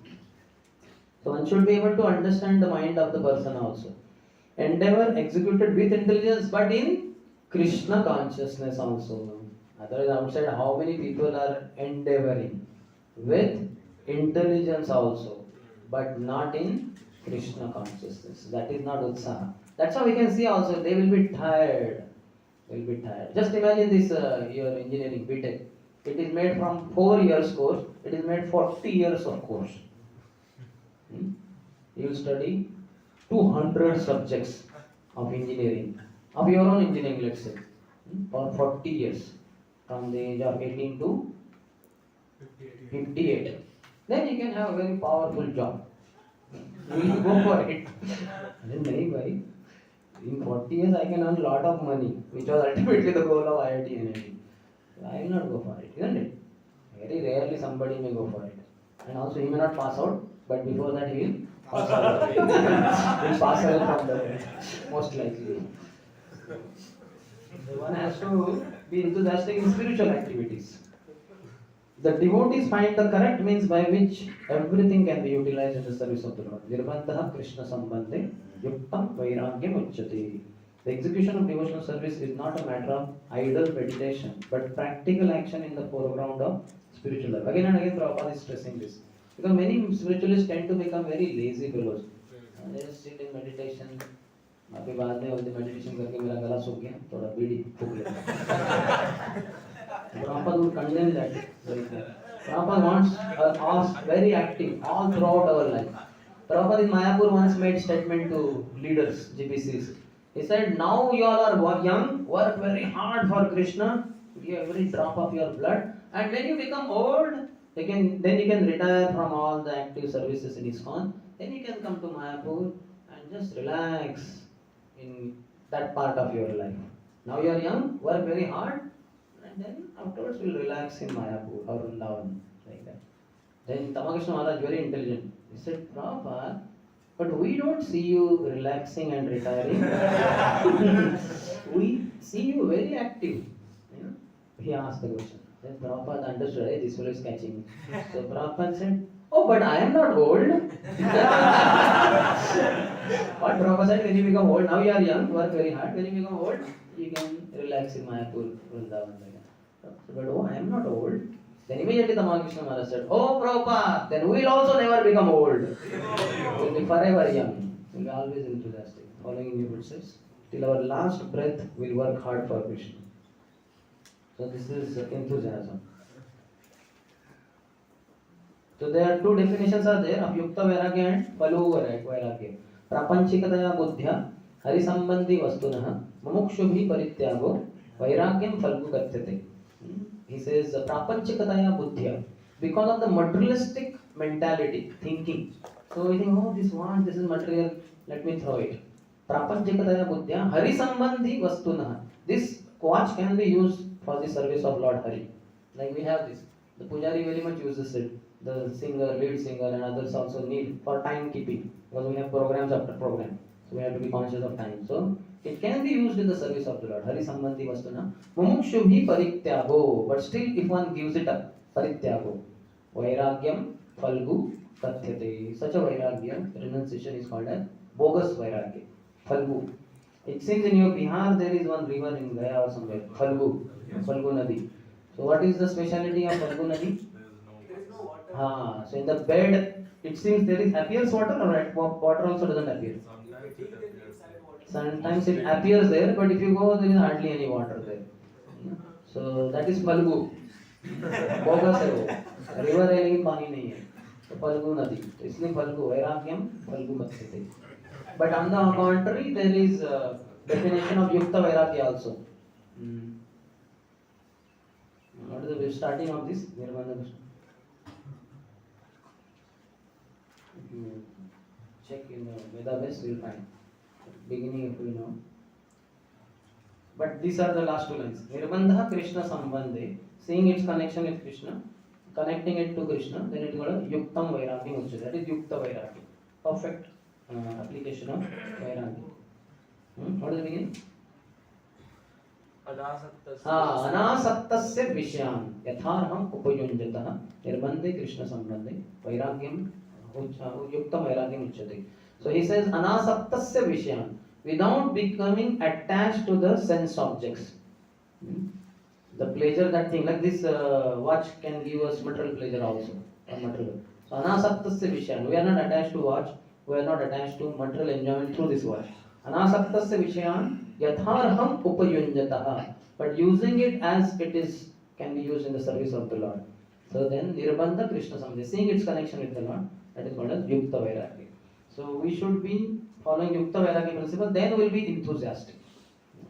So one should be able to understand the mind of the person also. Endeavor executed with intelligence, but in Krishna consciousness also. Otherwise, outside, how many people are endeavoring with intelligence also, but not in Krishna consciousness? That is not Utsaha. That's how we can see also, they will be tired. They will be tired. Just imagine this, your engineering, BTech. It is made from 4 years course, it is made 40 years of course. You will study 200 subjects of engineering, of your own engineering, let's say, for 40 years, from the age of 18 to 58. Then you can have a very powerful job. You will go for it. In 40 years, I can earn a lot of money, which was ultimately the goal of IIT and NIT. I will not go for it, isn't it? Very rarely somebody may go for it. And also he may not pass out, but before that he will pass out. He will pass away from the most likely. So one has to be enthusiastic in spiritual activities. The devotees find the correct means by which everything can be utilized in the service of the Lord. Nirbandha Krishna Sambandhe Yuktam Vairagyam Uchyate. The execution of devotional service is not a matter of idle meditation, but practical action in the foreground of spiritual life. Again and again, Prabhupada is stressing this. Because many spiritualists tend to become very lazy fellows. They just sit in meditation. अभी बाद में वो meditation करके मेरा गला सूख गया, थोड़ा बीड़ी फूक लिया. Prabhupada would condemn that very clearly. Prabhupada wants us very active all throughout our life. Prabhupada in Mayapur once made statement to leaders, GPCs. He said, now you all are young, work very hard for Krishna, give every drop of your blood, and when you become old, then you can retire from all the active services in ISKCON, then you can come to Mayapur and just relax in that part of your life. Now you are young, work very hard, and then afterwards we'll relax in Mayapur or Vrindavan, like that. Then Tamakrishna Maharaj, very intelligent, he said, Prabhupada, but we don't see you relaxing and retiring. We see you very active. You know? He asked the question. Then Prabhupada understood, hey, this fellow is catching me. So Prabhupada said, oh, but I am not old. What Prabhupada said, when you become old, now you are young, work very hard. When you become old, you can relax in Mayapur, Vrindavan. But oh, I am not old. Then immediately the Krishna Maharaj said, oh Prabhupada, then we will also never become old. We will be forever young. We will be always enthusiastic, following in your footsteps. Till our last breath, we will work hard for Krishna. So this is enthusiasm. So there are two definitions are there of Yukta Vairagya and Phalu Vairagya. Prapanchikataya buddhya harisambandhi vastunah mumukshubhi parityago vairagyam phalgu katyate. He says prapanchikataya buddhya, because of the materialistic mentality, thinking. So you think, oh, this watch, this is material, let me throw it. Prapanchikataya buddhya harisambandhi vastunah. This watch can be used for the service of Lord Hari. Like we have this. The Pujari very much uses it. The singer, lead singer and others also need for timekeeping. Because we have programs after program. So we have to be conscious of time. So it can be used in the service of the Lord. Hari Sambandhi Vastuna. Mumukshubhi parityago. But still if one gives it up, parityago. Vairagyam phalgu kathyate. Such a vairagya, renunciation is called as bogus vairagya. Phalgu. It seems in your Bihar there is one river in Gaya or somewhere. Phalgu. Phalgu Nadi. So what is the speciality of Phalgu Nadi? So in the bed, it seems there is appears water, or water also doesn't appear. Sometimes it appears there, but if you go, there is hardly any water there. So that is Phalgu. Bogus है वो. River है लेकिन पानी नहीं है. तो Phalgu नदी. तो इसलिए Phalgu वैराग्यम Phalgu कथ्यते. But on the contrary, there is a definition of Yukta Vairagya also. What is the starting of this? Nirvana. Check in the database, you will find. Beginning, if you know. But these are the last two lines. Nirbandha Krishna Sambandhe, seeing its connection with Krishna, connecting it to Krishna, then it is called Yuktam Vairagya Uchyate. That is Yukta Vairagya. Perfect application of Vairagya. What is the beginning? अनासक्तस्य विषयान् यथार्हम् उपयुञ्जतः निर्बन्धे कृष्ण संबंधे वैराग्यम युक्तम वैराग्यम उच्यते. So he says anasaktasya vishayan, without becoming attached to the sense objects. The pleasure, that thing, like this watch can give us material pleasure also. Material. So anasaktasya vishayan, we are not attached to watch, we are not attached to material enjoyment through this watch. Anasaktasya vishayan yatharham upayunjataha, but using it as it is can be used in the service of the Lord. So then nirbandha Krishna samdhe, seeing its connection with the Lord, that is called as Yukta Vairagya. So we should be following Yukta Vairagya principle, then we will be enthusiastic.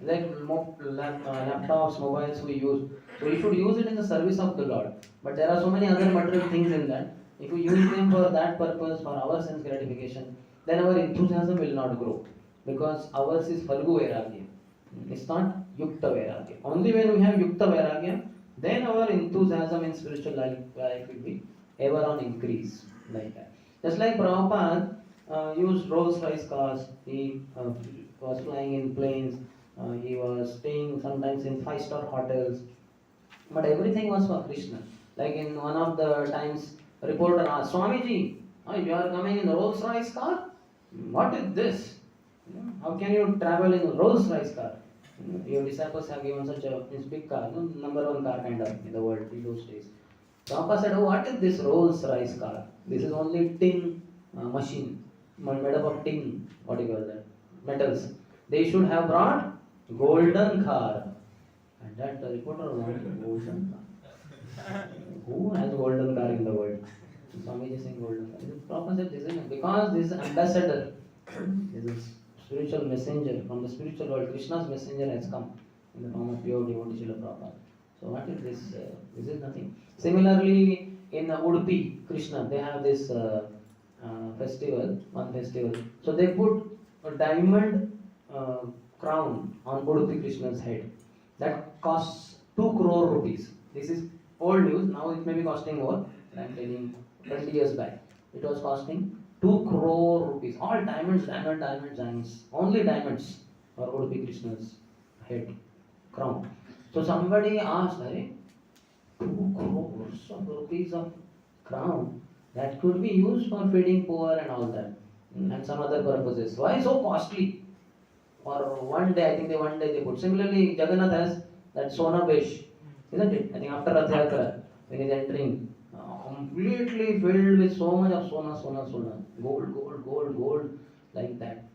Like laptops, mobiles we use, so we should use it in the service of the Lord. But there are so many other material things in that. If we use them for that purpose, for our sense gratification, then our enthusiasm will not grow. Because ours is Phalgu Vairagya. It's not Yukta Vairagya. Only when we have Yukta Vairagya, then our enthusiasm in spiritual life will be ever on increase. Like that. Just like Prabhupada used Rolls-Royce cars, he was flying in planes, he was staying sometimes in 5-star hotels, but everything was for Krishna. Like in one of the times, a reporter asked, Swamiji, you are coming in a Rolls-Royce car? What is this? How can you travel in a Rolls-Royce car? Your disciples have given such a big car, number one car kind of in the world in those days. Prabhupada said, oh, what is this Rolls Royce car? This is only tin machine, made up of tin, what do you call that? Metals. They should have brought golden car. And that the reporter wanted golden car. Who has golden car in the world? Swamiji saying golden car. Prabhupada said, this is because this ambassador, this is spiritual messenger from the spiritual world. Krishna's messenger has come in the form of pure devotee Srila Prabhupada. So what is this? This is nothing. Similarly, in Udupi, Krishna, they have this festival, one festival. So they put a diamond crown on Udupi Krishna's head. That costs 2 crore rupees. This is old news. Now it may be costing more. I am telling 20 years back. It was costing 2 crore rupees. All diamonds, diamonds. Only diamonds for Udupi Krishna's head crown. So somebody asked, 2 crores of rupees of crown that could be used for feeding poor and all that, and some other purposes. Why so costly? For one day, I think one day they put. Similarly, Jagannath has that Sona Besh, isn't it? I think after Rath Yatra, when he's entering, completely filled with so much of Sona, gold, like that.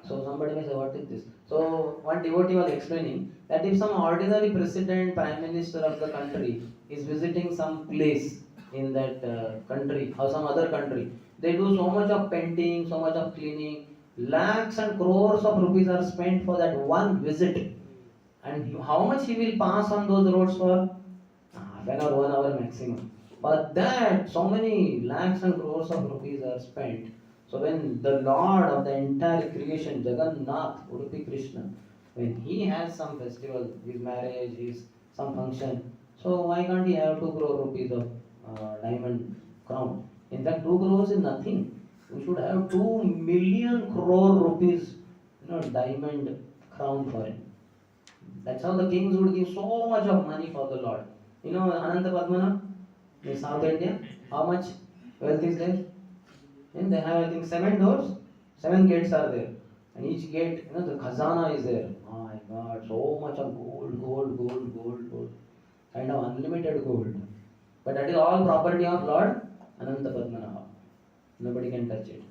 So somebody may say, what is this? So one devotee was explaining that if some ordinary president, prime minister of the country is visiting some place in that country or some other country, they do so much of painting, so much of cleaning, lakhs and crores of rupees are spent for that one visit. And how much he will pass on those roads for? Half an hour, 1 hour maximum. But that, so many lakhs and crores of rupees are spent. So when the Lord of the entire creation, Jagannath, Udupi Krishna, when he has some festival, his marriage, his some function, so why can't he have 2 crore rupees of diamond crown? In fact, 2 crores is nothing. We should have 2 million crore rupees, diamond crown for him. That's how the kings would give so much of money for the Lord. Ananta Padmanath in South India, how much wealth is there? And they have, I think, 7 doors, 7 gates are there. And each gate, the khazana is there. Oh my God, so much of gold. Kind of unlimited gold. But that is all property of Lord Ananta Padmanabha. Nobody can touch it.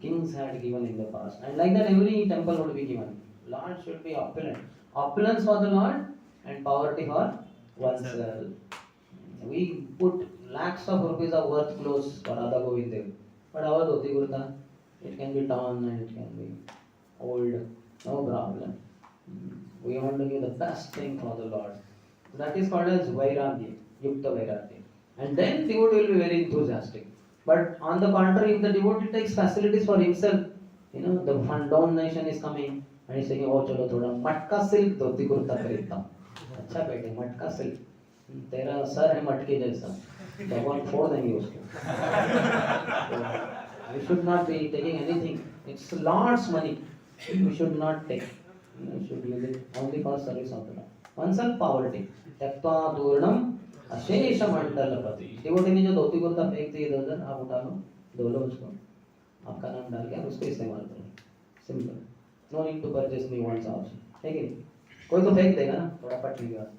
Kings had given in the past. And like that, every temple would be given. Lord should be opulent. Opulence for the Lord and poverty for oneself. We put lakhs of rupees of worth clothes for Radha Govindev. But our dhoti kurta, it can be torn and it can be old. No problem. We want to give the best thing for the Lord. That is called as Vairagya, Yukta Vairagya. And then devotee will be very enthusiastic. But on the contrary, if the devotee takes facilities for himself, the fund donation is coming and he's saying, oh chalo thoda matka silk dhoti kurta kharidta hu. अच्छा बेटे मटका silk तेरा sir है मटके जैसा भगवान फोड़ देंगे उसको. We should not be taking anything. It's Lord's money. We should not take. We should use it only for service of the Lord. Oneself poverty. त्यक्त्वा दूर्णम अशेष मंडलपति. devotee ने जो धोती कुर्ता फेंक दिए इधर, आप उठा लो, धो लो उसको, आपका नाम डाल के आप उसको इस्तेमाल करो. Simple. No need to purchase new ones also. लेकिन कोई तो फेंक देगा ना, थोड़ा पटने के बाद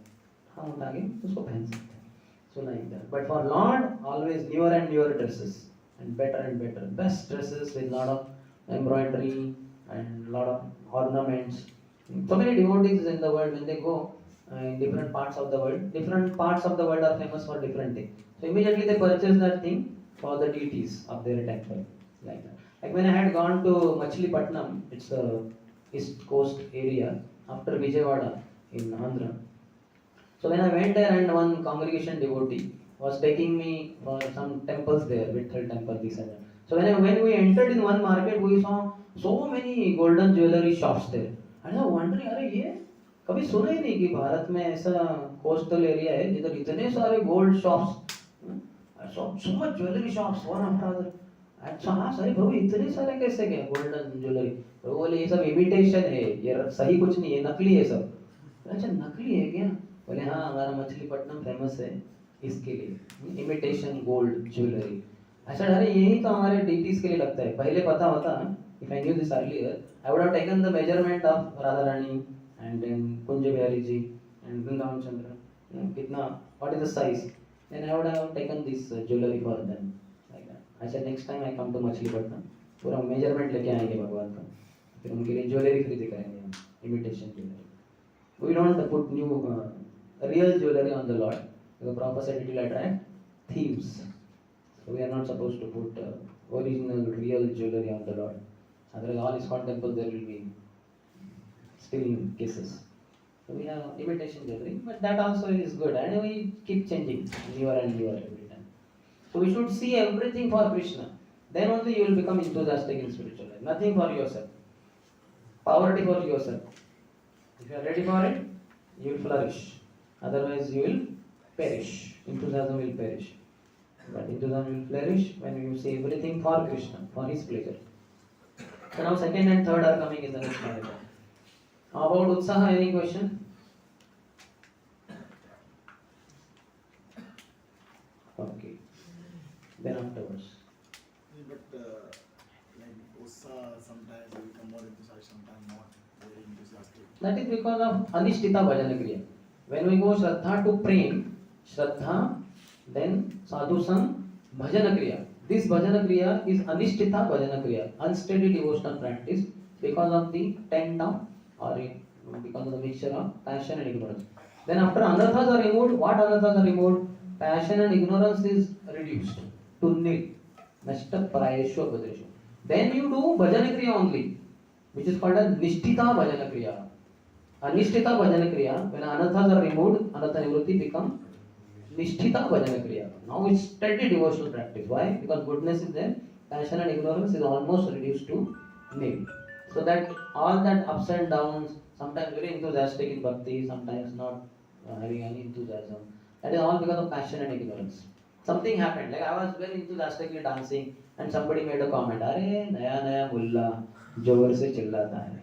हम उठा के उसको पहन सकते हैं. So like that. But for Lord, always newer and newer dresses, and better, best dresses with lot of embroidery and lot of ornaments. So many devotees in the world, when they go in different parts of the world are famous for different things. So immediately they purchase that thing for the deities of their temple, like that. Like when I had gone to Machilipatnam, it's the east coast area after Vijayawada in Andhra. So when I went there, and one congregation devotee was taking me for some temples there, Vitthal temple, this and that. So when we entered in one market, we saw so many golden jewelry shops there. And I was wondering, अरे ये कभी सुना ही नहीं कि भारत में ऐसा coastal area है जिधर इतने सारे gold shops, so much jewelry shops one after other. अच्छा हाँ सही प्रभु इतने सारे कैसे गए golden jewelry? प्रभु बोले ये सब imitation है, ये सही कुछ नहीं है, नकली है सब. अच्छा नकली है क्या? बोले हाँ हमारा मछलीपट्टनम फेमस है इसके लिए, इमिटेशन गोल्ड ज्वेलरी. अच्छा अरे यही तो हमारे डीटीज के लिए लगता है. पहले पता होता, if I knew this earlier, I would have taken the measurement of Radha Rani and then Kunj Bihari ji and Vrindavan Chandra. कितना, what is the size? then I would have taken this jewelry for them. Like that. I said next time I come to Machilipatnam, पूरा measurement लेके आएंगे भगवान का, फिर उनके लिए jewellery खरीद करेंगे हम, imitation jewellery. We don't put new real jewelry on the Lord. The proper said it will attract thieves. So we are not supposed to put original real jewelry on the Lord. Otherwise all ISKCON temples there will be stealing cases. So we have imitation jewelry, but that also is good, and we keep changing newer and newer every time. So we should see everything for Krishna. Then only you will become enthusiastic in spiritual life. Nothing for yourself. Poverty for yourself. If you are ready for it, you will flourish. Otherwise you will perish. Enthusiasm will perish. But enthusiasm will flourish when you see everything for Krishna, for His pleasure. So now second and third are coming in the next paragraph. About Utsaha, any question? Okay. Then afterwards. But like Ussa, sometimes we become more enthusiastic, sometimes not very enthusiastic. That is because of Anishtita Bhajana Kriya. When we go Shraddha to Prem, Shraddha, then Sadhu Sang, Bhajana Kriya. This Bhajana Kriya is Anishtita Bhajana Kriya, unsteady devotional practice because of the tent of or because of the mixture of passion and ignorance. Then after anarthas are removed, what anarthas are removed? Passion and ignorance is reduced to nil. Nashta prayeshu abhadreshu. Then you do Bhajana Kriya only, which is called as Nishtita Bhajana Kriya. Anishtita Bhajana Kriya, when anarthas are removed, anartha nivrutti become Nishtita Bhajana Kriya. Now it's steady devotional practice. Why? Because goodness is there, passion and ignorance is almost reduced to nil. So that all that ups and downs, sometimes very enthusiastic in bhakti, sometimes not having any enthusiasm, that is all because of passion and ignorance. Something happened, like I was very enthusiastically dancing and somebody made a comment, अरे नया नया मुल्ला जोर से चिल्लाता है,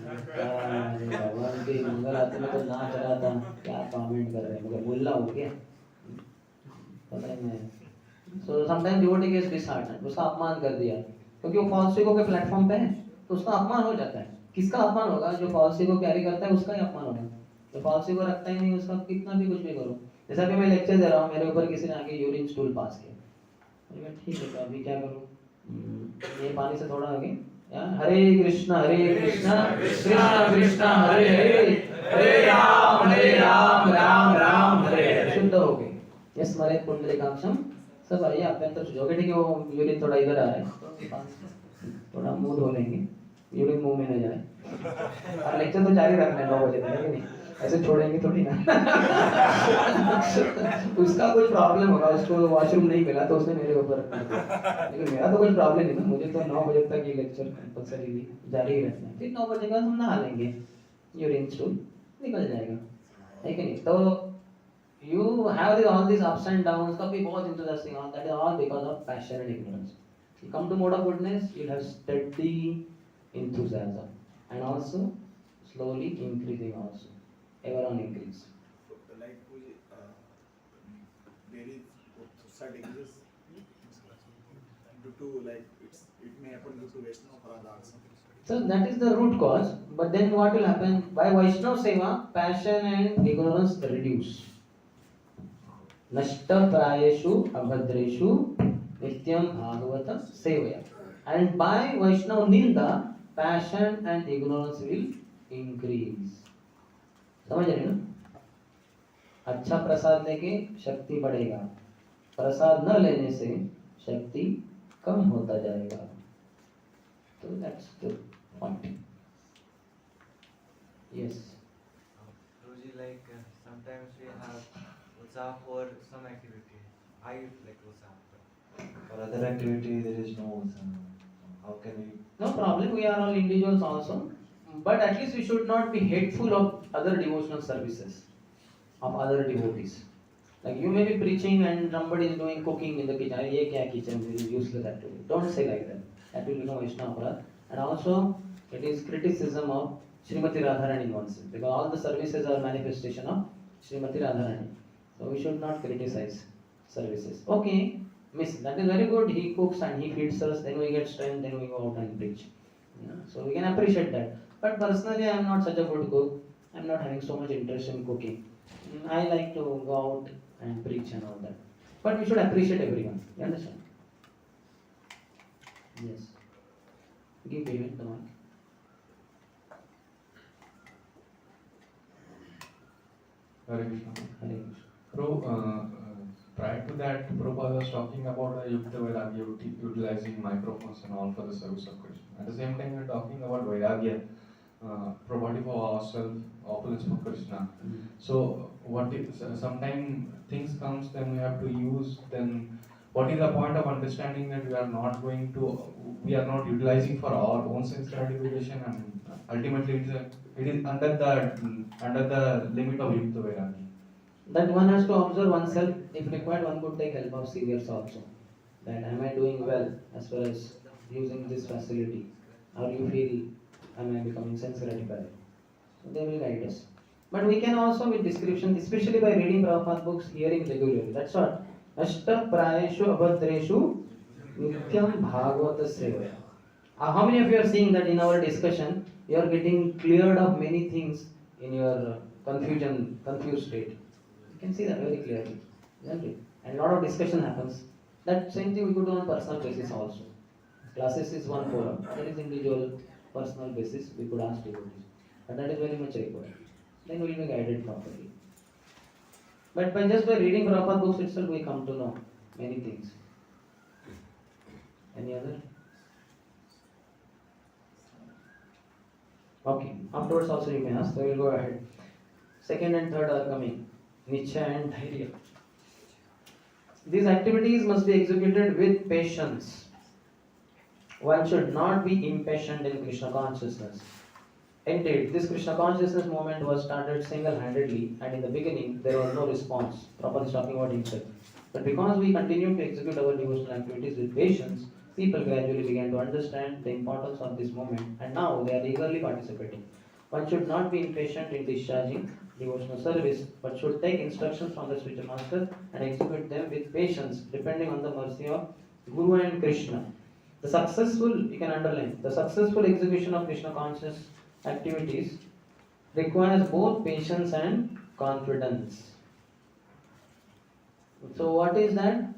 भगवान की मंगल आरती में तो नाच रहा था, क्या कमेंट कर रहे हैं, मगर मुल्ला हो गया, पता ही नहीं. So sometimes devotee gets disheartened, उसका अपमान कर दिया, क्योंकि वो फॉल्स ईगो के प्लेटफॉर्म पे है, तो उसका अपमान हो जाता है. किसका अपमान होगा? जो फॉल्स ईगो कैरी करता है उसका ही अपमान होगा. तो फॉल्स ईगो रखता ही नहीं, उसका कितना भी कुछ भी करो. जैसा कि मैं लेक्चर दे रहा हूँ, मेरे ऊपर किसी ने आके यूरिन स्टूल पास किया, मैंने ठीक है, तो अभी क्या करूँ? ये पानी से थोड़ा आगे, हरे कृष्णा कृष्णा कृष्णा हरे हरे, हरे राम राम राम हरे हरे. शुद्ध हो गए. यस स्मरेत पुंडरीकाक्षम. सब आइए अत्यंत शुद्ध हो गए. ठीक है, वो यूरिन थोड़ा इधर आ रहा है, थोड़ा मुंह धो लेंगे, यूरिन मुंह में न जाए. और लेक्चर तो जारी रखना है 9 बजे तक, है कि नहीं? ऐसे छोड़ेंगे थोड़ी ना. उसका कोई प्रॉब्लम होगा, उसको वॉशरूम नहीं मिला तो उसने मेरे ऊपर रखना है. लेकिन मेरा तो कोई प्रॉब्लम नहीं ना, मुझे तो 9 बजे तक ये लेक्चर कंपल्सरी जारी ही रखना है. फिर 9 बजे का हम नहा लेंगे, यूरिन स्टूल निकल जाएगा, है कि नहीं? तो you have all these ups and downs, कभी बहुत enthusiastic, that is all because of passion and ignorance. You come to mode of goodness, you have steady enthusiasm and also slowly increasing also, ever on increase. Like we, there is side exists due to like it may happen due to Vaishnava Paradas. So that is the root cause. But then what will happen? By Vaishnava Seva, passion and ignorance reduce. Nashta prayeshu abhadreshu nityam bhagavata sevaya. And by Vaishnava Ninda, passion and ignorance will increase. समझ रहे ना? अच्छा प्रसाद लेके शक्ति बढ़ेगा, प्रसाद न लेने से शक्ति कम होता जाएगा. So that's the point. Yes. Roji, like sometimes we have utsaha for some activity. I like utsaha. For other activity, there is no utsaha. How can we? No problem. We are all individuals also, but at least we should not be hateful of other devotional services of other devotees. Like you may be preaching and somebody is doing cooking in the kitchen. ये क्या kitchen is useless activity. Don't say like that. That will become Vaishnava aparadha. And also, it is criticism of Srimati Radharani in one sense, because all the services are manifestation of Srimati Radharani. So we should not criticize services. Okay, miss, that is very good. He cooks and he feeds us. Then we get strength. Then we go out and preach. Yeah, so we can appreciate that. But personally, I am not such a good cook. I am not having so much interest in cooking. I like to go out and preach and all that. But we should appreciate everyone. You understand? Yes. Give David the mic. Hare Krishna. Hare Krishna. Prior to that, Prabhupada was talking about the Yukta Vairagya, utilizing microphones and all for the service of Krishna. At the same time, we are talking about Vairagya, providing for ourselves, opulence for Krishna. So, what is, sometimes things comes, then we have to use, then what is the point of understanding that we are not utilizing for our own sense gratification, and ultimately it is under the limit of Yukta Vairagya. That one has to observe oneself. If required, one could take help of seniors also. That am I doing well as far as using this facility, or you feel am I becoming sense gratified? So they will guide us. But we can also with description, especially by reading Prabhupada books, hearing regularly. That's what. Ashta prayeshu abhadreshu nityam bhagavata sevaya. How many of you are seeing that in our discussion, you are getting cleared up many things in your confused state? You can see that very clearly, isn't it? And a lot of discussion happens. That same thing we could do on personal basis also. Classes is one forum. That is individual, personal basis. We could ask devotees. But that is very much required. Then we will be guided properly. But just by reading Prabhupada books itself, we come to know many things. Any other? Okay. Afterwards also you may ask. So we will go ahead. Second and third are coming. Nichya and Dhairya. These activities must be executed with patience. One should not be impatient in Krishna consciousness. Indeed, this Krishna consciousness movement was started single-handedly, and in the beginning there was no response. Prabhupada is talking about himself. But because we continued to execute our devotional activities with patience, people gradually began to understand the importance of this movement, and now they are eagerly participating. One should not be impatient in discharging devotional service, but should take instructions from the spiritual master and execute them with patience, depending on the mercy of Guru and Krishna. The successful, you can underline, the successful execution of Krishna conscious activities requires both patience and confidence. So what is that?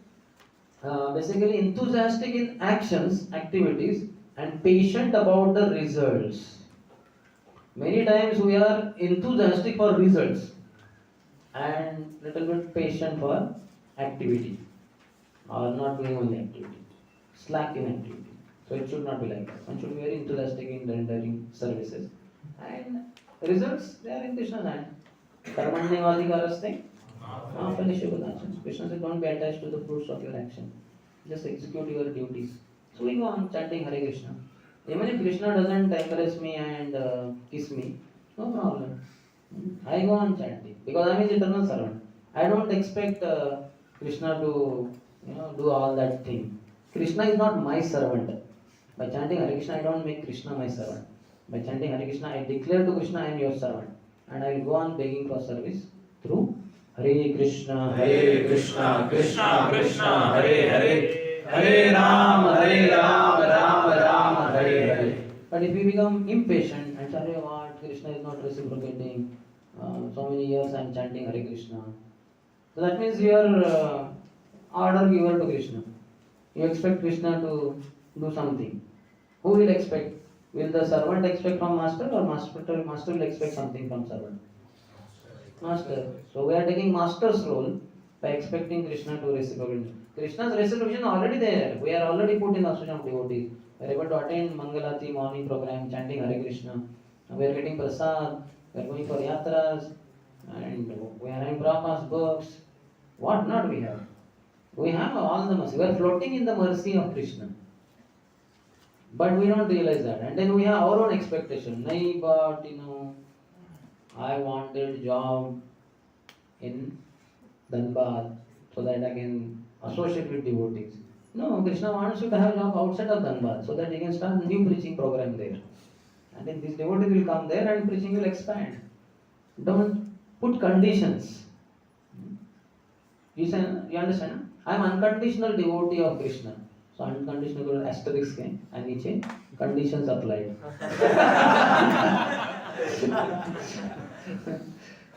Basically enthusiastic in actions, activities, and patient about the results. Many times we are enthusiastic for results and little bit patient for activity, or not doing only activity, slack in activity. So it should not be like that. One should be very enthusiastic in rendering services, and results, they are in Krishna's hand. Karmanyavadhikaraste Phaleshu. Krishna said, don't be attached to the fruits of your action. Just execute your duties. So we go on chanting Hare Krishna. Even if Krishna doesn't encourage me and kiss me, no problem. I go on chanting because I am his eternal servant. I don't expect Krishna to do all that thing. Krishna is not my servant. By chanting Hare Krishna, I don't make Krishna my servant. By chanting Hare Krishna, I declare to Krishna, I am your servant. And I will go on begging for service through Hare Krishna, Krishna Krishna, Hare Hare. Hare Ram, Ram Ram, Hare Hare. But if we become impatient and say, what, Krishna is not reciprocating, so many years I am chanting Hare Krishna. So that means you are order giver to Krishna. You expect Krishna to do something. Who will expect? Will the servant expect from master, or master will expect something from servant? Master. So we are taking master's role by expecting Krishna to reciprocate. Krishna's reciprocation is already there. We are already put in the association of devotees. We are able to attend Mangalati morning program, chanting Hare Krishna. We are getting prasad. We are going for yatras, and we are having Prabhupada's books. What not we have? We have all the mercy. We are floating in the mercy of Krishna. But we don't realize that. And then we have our own expectation. Nahi, but I wanted job in Dhanbad so that I can associate with devotees. No, Krishna wants you to have job outside of Dhanbad so that you can start a new preaching program there. And then these devotees will come there and preaching will expand. Don't put conditions. You understand? I am unconditional devotee of Krishna. So unconditional asterisk and niche conditions applied.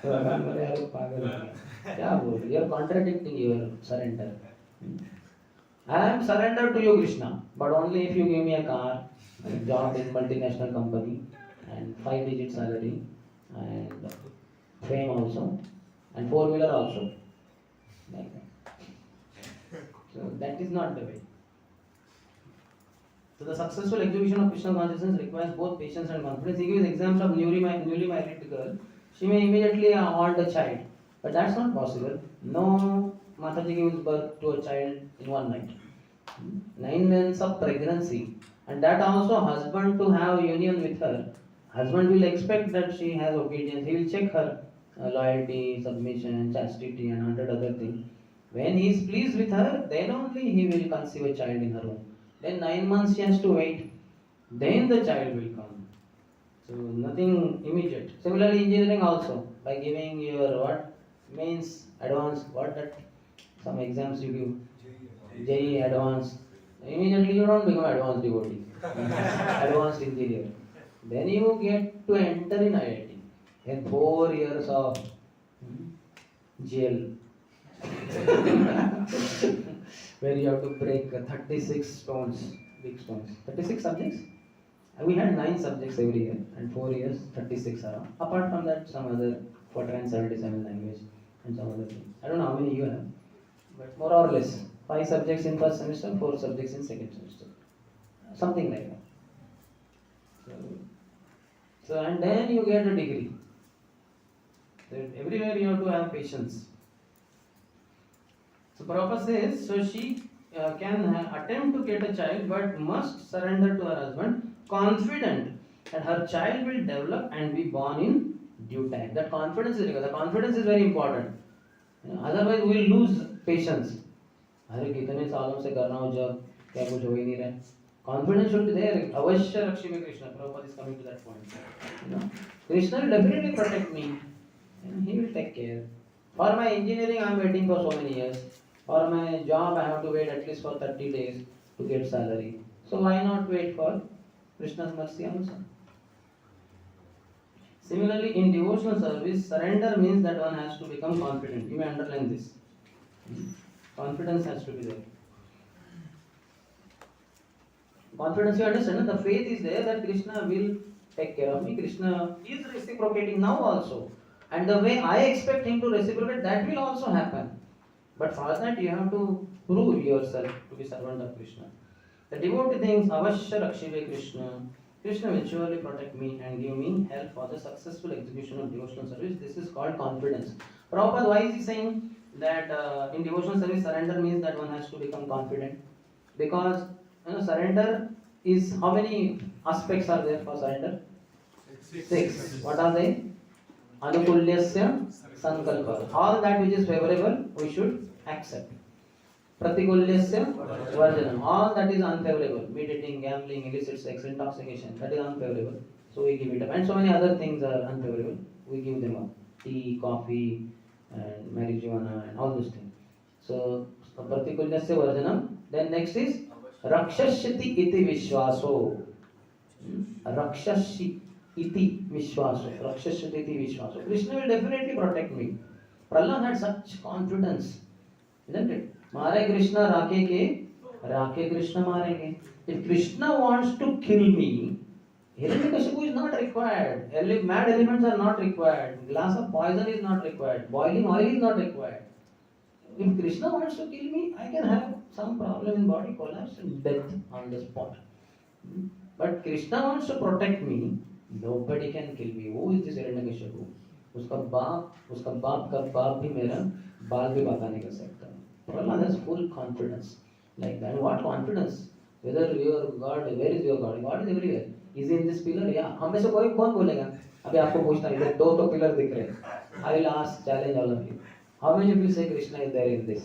भगवान बोले यार पागल हो गया, क्या बोल, you are contradicting your surrender. I am surrendered to you, Krishna, but only if you give me a car, a job in multinational company, and 5-digit salary, and fame also, and 4-wheeler also, like that. So that is not the way. So the successful execution of Krishna consciousness requires both patience and confidence. He gives example of newly married girl. She may immediately want a child, but that's not possible. No Mataji gives birth to a child in one night. 9 months of pregnancy, and that also husband to have union with her. Husband will expect that she has obedience. He will check her loyalty, submission, chastity, and 100 other things. When he is pleased with her, then only he will conceive a child in her womb. Then 9 months she has to wait. Then the child will come. So nothing immediate. Similarly, engineering also, by giving your what means advance, what that some exams you give, JEE advance. Immediately you don't become advanced devotee, advanced engineer. Then you get to enter in IIT. Then 4 years of jail, where you have to break 36 stones, big stones, 36 subjects. We had 9 subjects every year, and 4 years, 36 around. Apart from that, some other 477 language and some other things. I don't know how many you have, but more or less 5 subjects in first semester, 4 subjects in second semester, something like that. So and then you get a degree. So everywhere you have to have patience. So Prabhupada says, so she can attempt to get a child, but must surrender to her husband, confident that her child will develop and be born in due time. That confidence is required. The confidence is very important. Otherwise, we will lose patience. अरे कितने सालों से कर रहा हूँ जब क्या कुछ हो ही नहीं रहा. Confidence should be there. अवश्य रक्षी में Krishna. Prabhupada is coming to that point. Krishna will definitely protect me, and he will take care. For my engineering, I am waiting for so many years. For my job, I have to wait at least for 30 days to get salary. So why not wait for Krishna's mercy also? Similarly, in devotional service, surrender means that one has to become confident. You may underline this. Confidence has to be there. Confidence, you understand, the faith is there that Krishna will take care of me. Krishna is reciprocating now also. And the way I expect him to reciprocate, that will also happen. But for that, you have to prove yourself to be servant of Krishna. The devotee thinks, Avashya Rakshive Krishna. Krishna will surely protect me and give me help for the successful execution of devotional service. This is called confidence. Prabhupada, why is he saying that in devotional service, surrender means that one has to become confident? Because surrender is, how many aspects are there for surrender? 6. What are they? Anukulyasya sankalpa. All that which is favorable, we should accept. Pratikulyasya varjanam. All that is unfavorable, meat-eating, gambling, illicit sex, intoxication, that is unfavorable. So we give it up. And so many other things are unfavorable. We give them up. Tea, coffee, and marijuana, and all those things. So pratikulyasya varjanam. Then next is rakshashyati iti vishwaso. Rakshashyati iti vishwaso. Rakshashyati iti vishwaso. Krishna will definitely protect me. Prahlad had such confidence, isn't it? मारे कृष्णा राखे के राखे कृष्णा मारेंगे. If Krishna wants to kill me, Hiranyakashipu is not required. Mad elements are not required. Glass of poison is not required. Boiling oil is not required. If Krishna wants to kill me, I can have some problem in body, collapse and death on the spot. But Krishna wants to protect me. Nobody can kill me. Who is this Hiranyakashipu? उसका बाप का बाप भी मेरा बाल भी बाका नहीं कर सकता. Prahlad has full confidence like that. What confidence? Whether your God, where is your God? God is everywhere. Is he in this pillar? Yeah. हम में से कोई कौन बोलेगा? अभी आपको पूछना है, इधर दो पिलर दिख रहे हैं. I will ask, challenge all of you. How many of you say Krishna is there in this?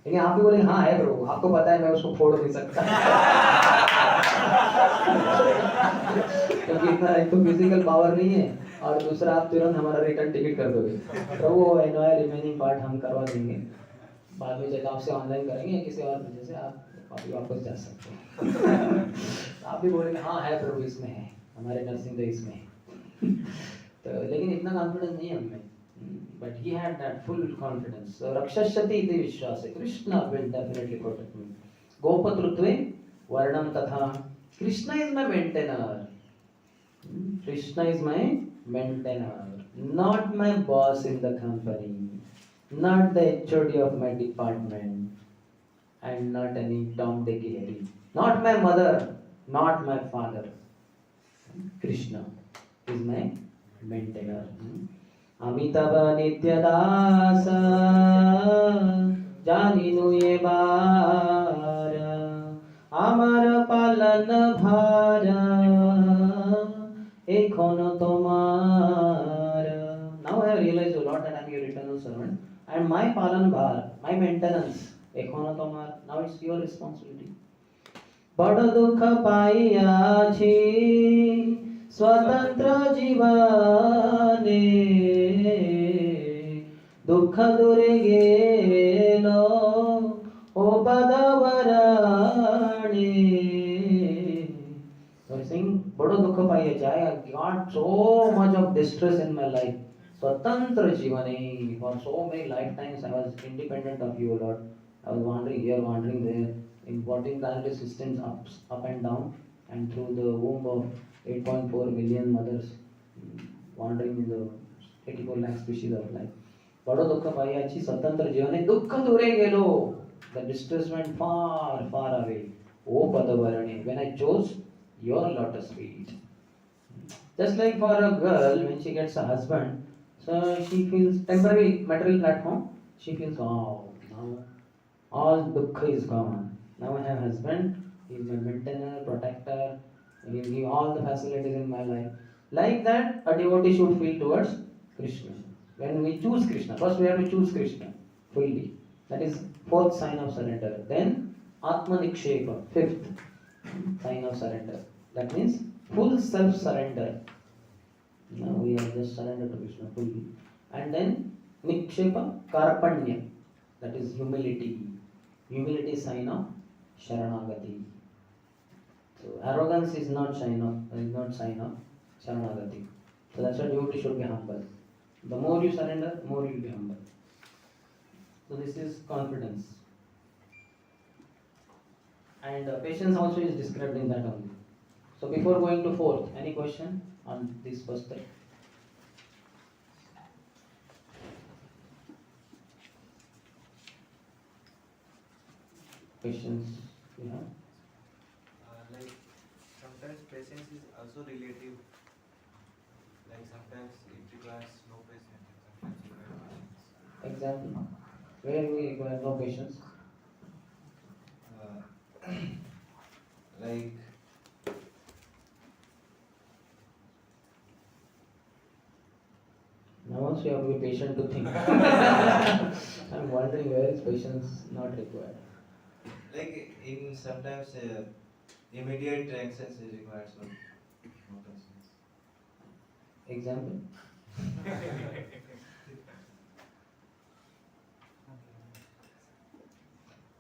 लेकिन आप भी बोलेंगे हाँ है प्रभु. आपको पता है मैं उसको फोड़ नहीं सकता. क्योंकि इतना एक तो फिजिकल पावर नहीं है और दूसरा आप तुरंत हमारा रिटर्न टिकट कर दोगे. प्रभु एनवाय रिमेनिंग पार्ट हम करवा देंगे. बाद में जब आपसे ऑनलाइन करेंगे किसी और वजह से आप वापस जा सकते हैं. आप भी बोलेंगे हाँ है प्रभु, इसमें है, हमारे नरसिंह देव इसमें है. तो लेकिन इतना कॉन्फिडेंस नहीं है हमें. But he had that full confidence. So Rakshashati iti Vishwase. Krishna will definitely protect me. Gopatrutve Varnam Tatha. Krishna is my maintainer. Krishna is my maintainer. Not my boss in the company. Not the HOD of my department. And not any Tom, Dick, Harry. Not my mother. Not my father. Krishna is my maintainer. अमितव नित्यदास জানিনু এবার আমার পালন ভার এখন তোমার. Now I have realized a lot that I am your eternal servant and my palan bhar, my maintenance, এখন তোমার. Now it's your responsibility. বড় দুঃখ পাইয়াছি स्वतंत्र जीवने दुख दूरे गेलो ओ पदवरणे. So I sing बड़ो दुख पाइए जाए. I got so much of distress in my life. स्वतंत्र जीवने, for so many lifetimes I was independent of you, Lord. I was wandering here, wandering there, in 14 planetary systems, up and down, and through the womb of 8.4 million mothers, wandering in the 84 lakh species of life. बड़ो दुख पाइयाची स्वतंत्र जीवने दुःख दूरे गेलो. The distress went far, far away. O Padavarane, when I chose your lotus feet. Just like for a girl, when she gets a husband, so she feels temporary material platform, she feels, oh, now all dukkha is gone. Now I have husband, he is my maintainer, protector, he will give all the facilities in my life. Like that, a devotee should feel towards Krishna. When we choose Krishna, first we have to choose Krishna fully. That is fourth sign of surrender. Then Atma Nikshepa, fifth sign of surrender. That means full self-surrender. Now we have just surrendered to Krishna fully. And then Nikshepa, Karpanya. That is humility. Humility is sign of Sharanagati. So arrogance is not sign of Sharanagati. So that's why devotee should be humble. The more you surrender, more you will be humble. So this is confidence. And patience also is described in that only. So before going to fourth, any question on this first three? Questions you have? Like sometimes patience is also relative. Like sometimes it requires no patience, and sometimes it requires patience. Example. Where we require no patience? Like Now also you have to be patient to think. I'm wondering where is patience not required. like in sometimes immediate actions is required, so no patience. Example.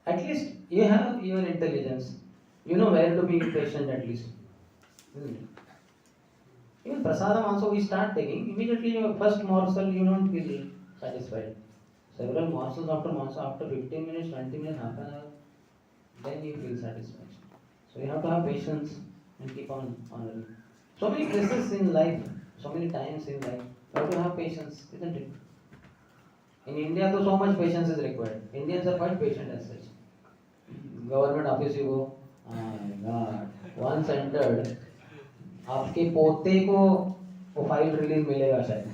At least you have your intelligence. You know where to be patient at least. Isn't it? Even prasadam also we start taking, immediately your first morsel you don't feel satisfied. Several morsels after 15 minutes, 20 minutes, half an hour, then you feel satisfaction. So you have to have patience and keep on honoring. So many places in life, so many times in life, you have to have patience, isn't it? In India, though, so much patience is required. Indians are quite patient as such. Government office you go, oh my God, once entered, आपके पोते को वो file release मिलेगा शायद.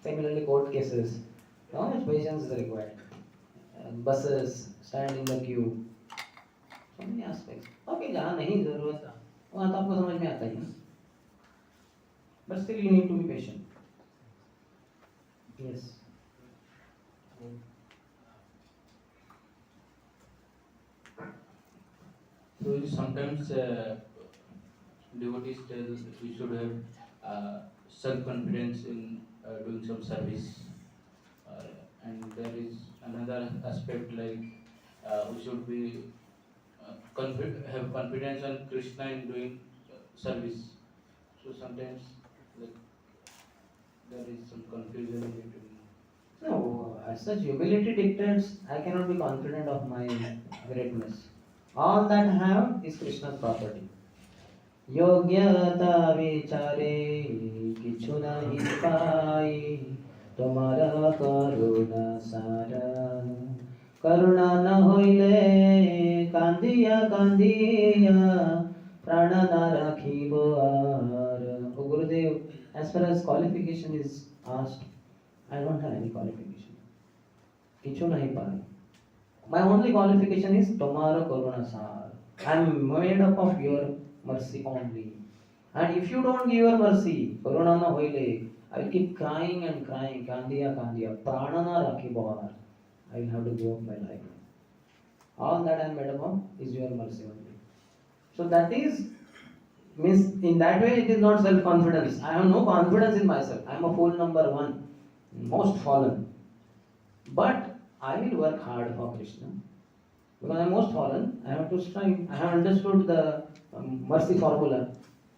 Similarly, court cases. How much patience is required? Buses, stand in the queue. So many aspects. Okay, जहाँ नहीं जरूरत है, वहाँ तो आपको समझ में आता ही है. But still, you need to be patient. Yes. So sometimes devotees tell we should have self-confidence in doing some service, and there is another aspect like we should be have confidence on Krishna in doing service. So sometimes like there is some confusion between. No, as such humility dictates I cannot be confident of my greatness. All that I have is Krishna's property. योग्यता विचारे किछु नहीं पाई तुम्हारा करुणा सारा करुणा न होइले कांदिया कांदिया प्राण न राखिबो are. Oh Gurudev, as far as qualification is asked, I don't have any qualification. किछु नहीं पाई. My only qualification is tomorrow karuna sar. I am made up of your mercy only. And if you don't give your mercy, karuna na hoile, I will keep crying and crying. Kandiya kandiya, prana na rakhi bahar. I will have to give up my life. All that I am made up of is your mercy only. So that is means in that way it is not self-confidence. I have no confidence in myself. I am a fool number one, most fallen. But I will work hard for Krishna. Because I am most fallen, I have to strive. I have understood the mercy formula.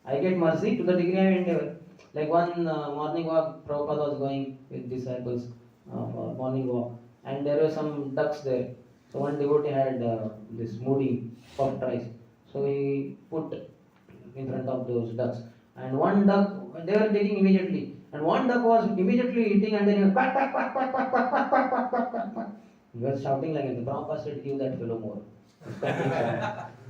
I get mercy to the degree I endeavor. Like one morning walk, Prabhupada was going with disciples for morning walk, and there were some ducks there. So one devotee had this moody puffed rice. So he put in front of those ducks. And one duck, they were taking immediately. And one duck was immediately eating, and then he was quack, quack, quack, quack, quack, quack, quack, quack, quack, quack, quack, quack. He was shouting like that. The Prabhupada said, give that fellow more.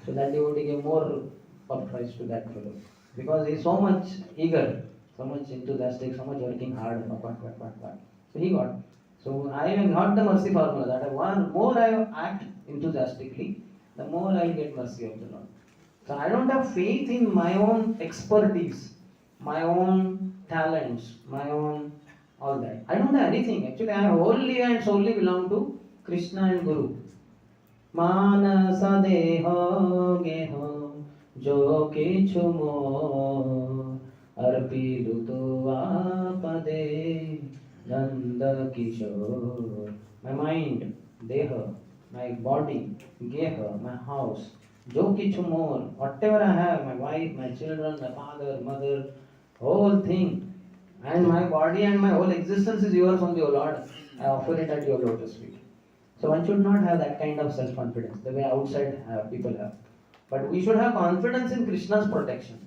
So that devotee gave more puffed rice to that fellow. Because he is so much eager, so much enthusiastic, so much working hard. Quack, quack, quack, quack. So he got. So I have got the mercy formula that more I act enthusiastically, the more I will get mercy of the Lord. So I don't have faith in my own expertise, my own talents, my own all that. I don't have anything. Actually, I wholly and solely belong to Krishna and Guru. Manasa deho geho jo kichu mo arpidu tu apade nanda kishore. My mind, deha, my body, geha, my house, jo kichu more, whatever I have, my wife, my children, my father, mother, whole thing, and my body and my whole existence is yours only, O Lord. I offer it at your lotus feet. So one should not have that kind of self-confidence, the way outside people have. But we should have confidence in Krishna's protection.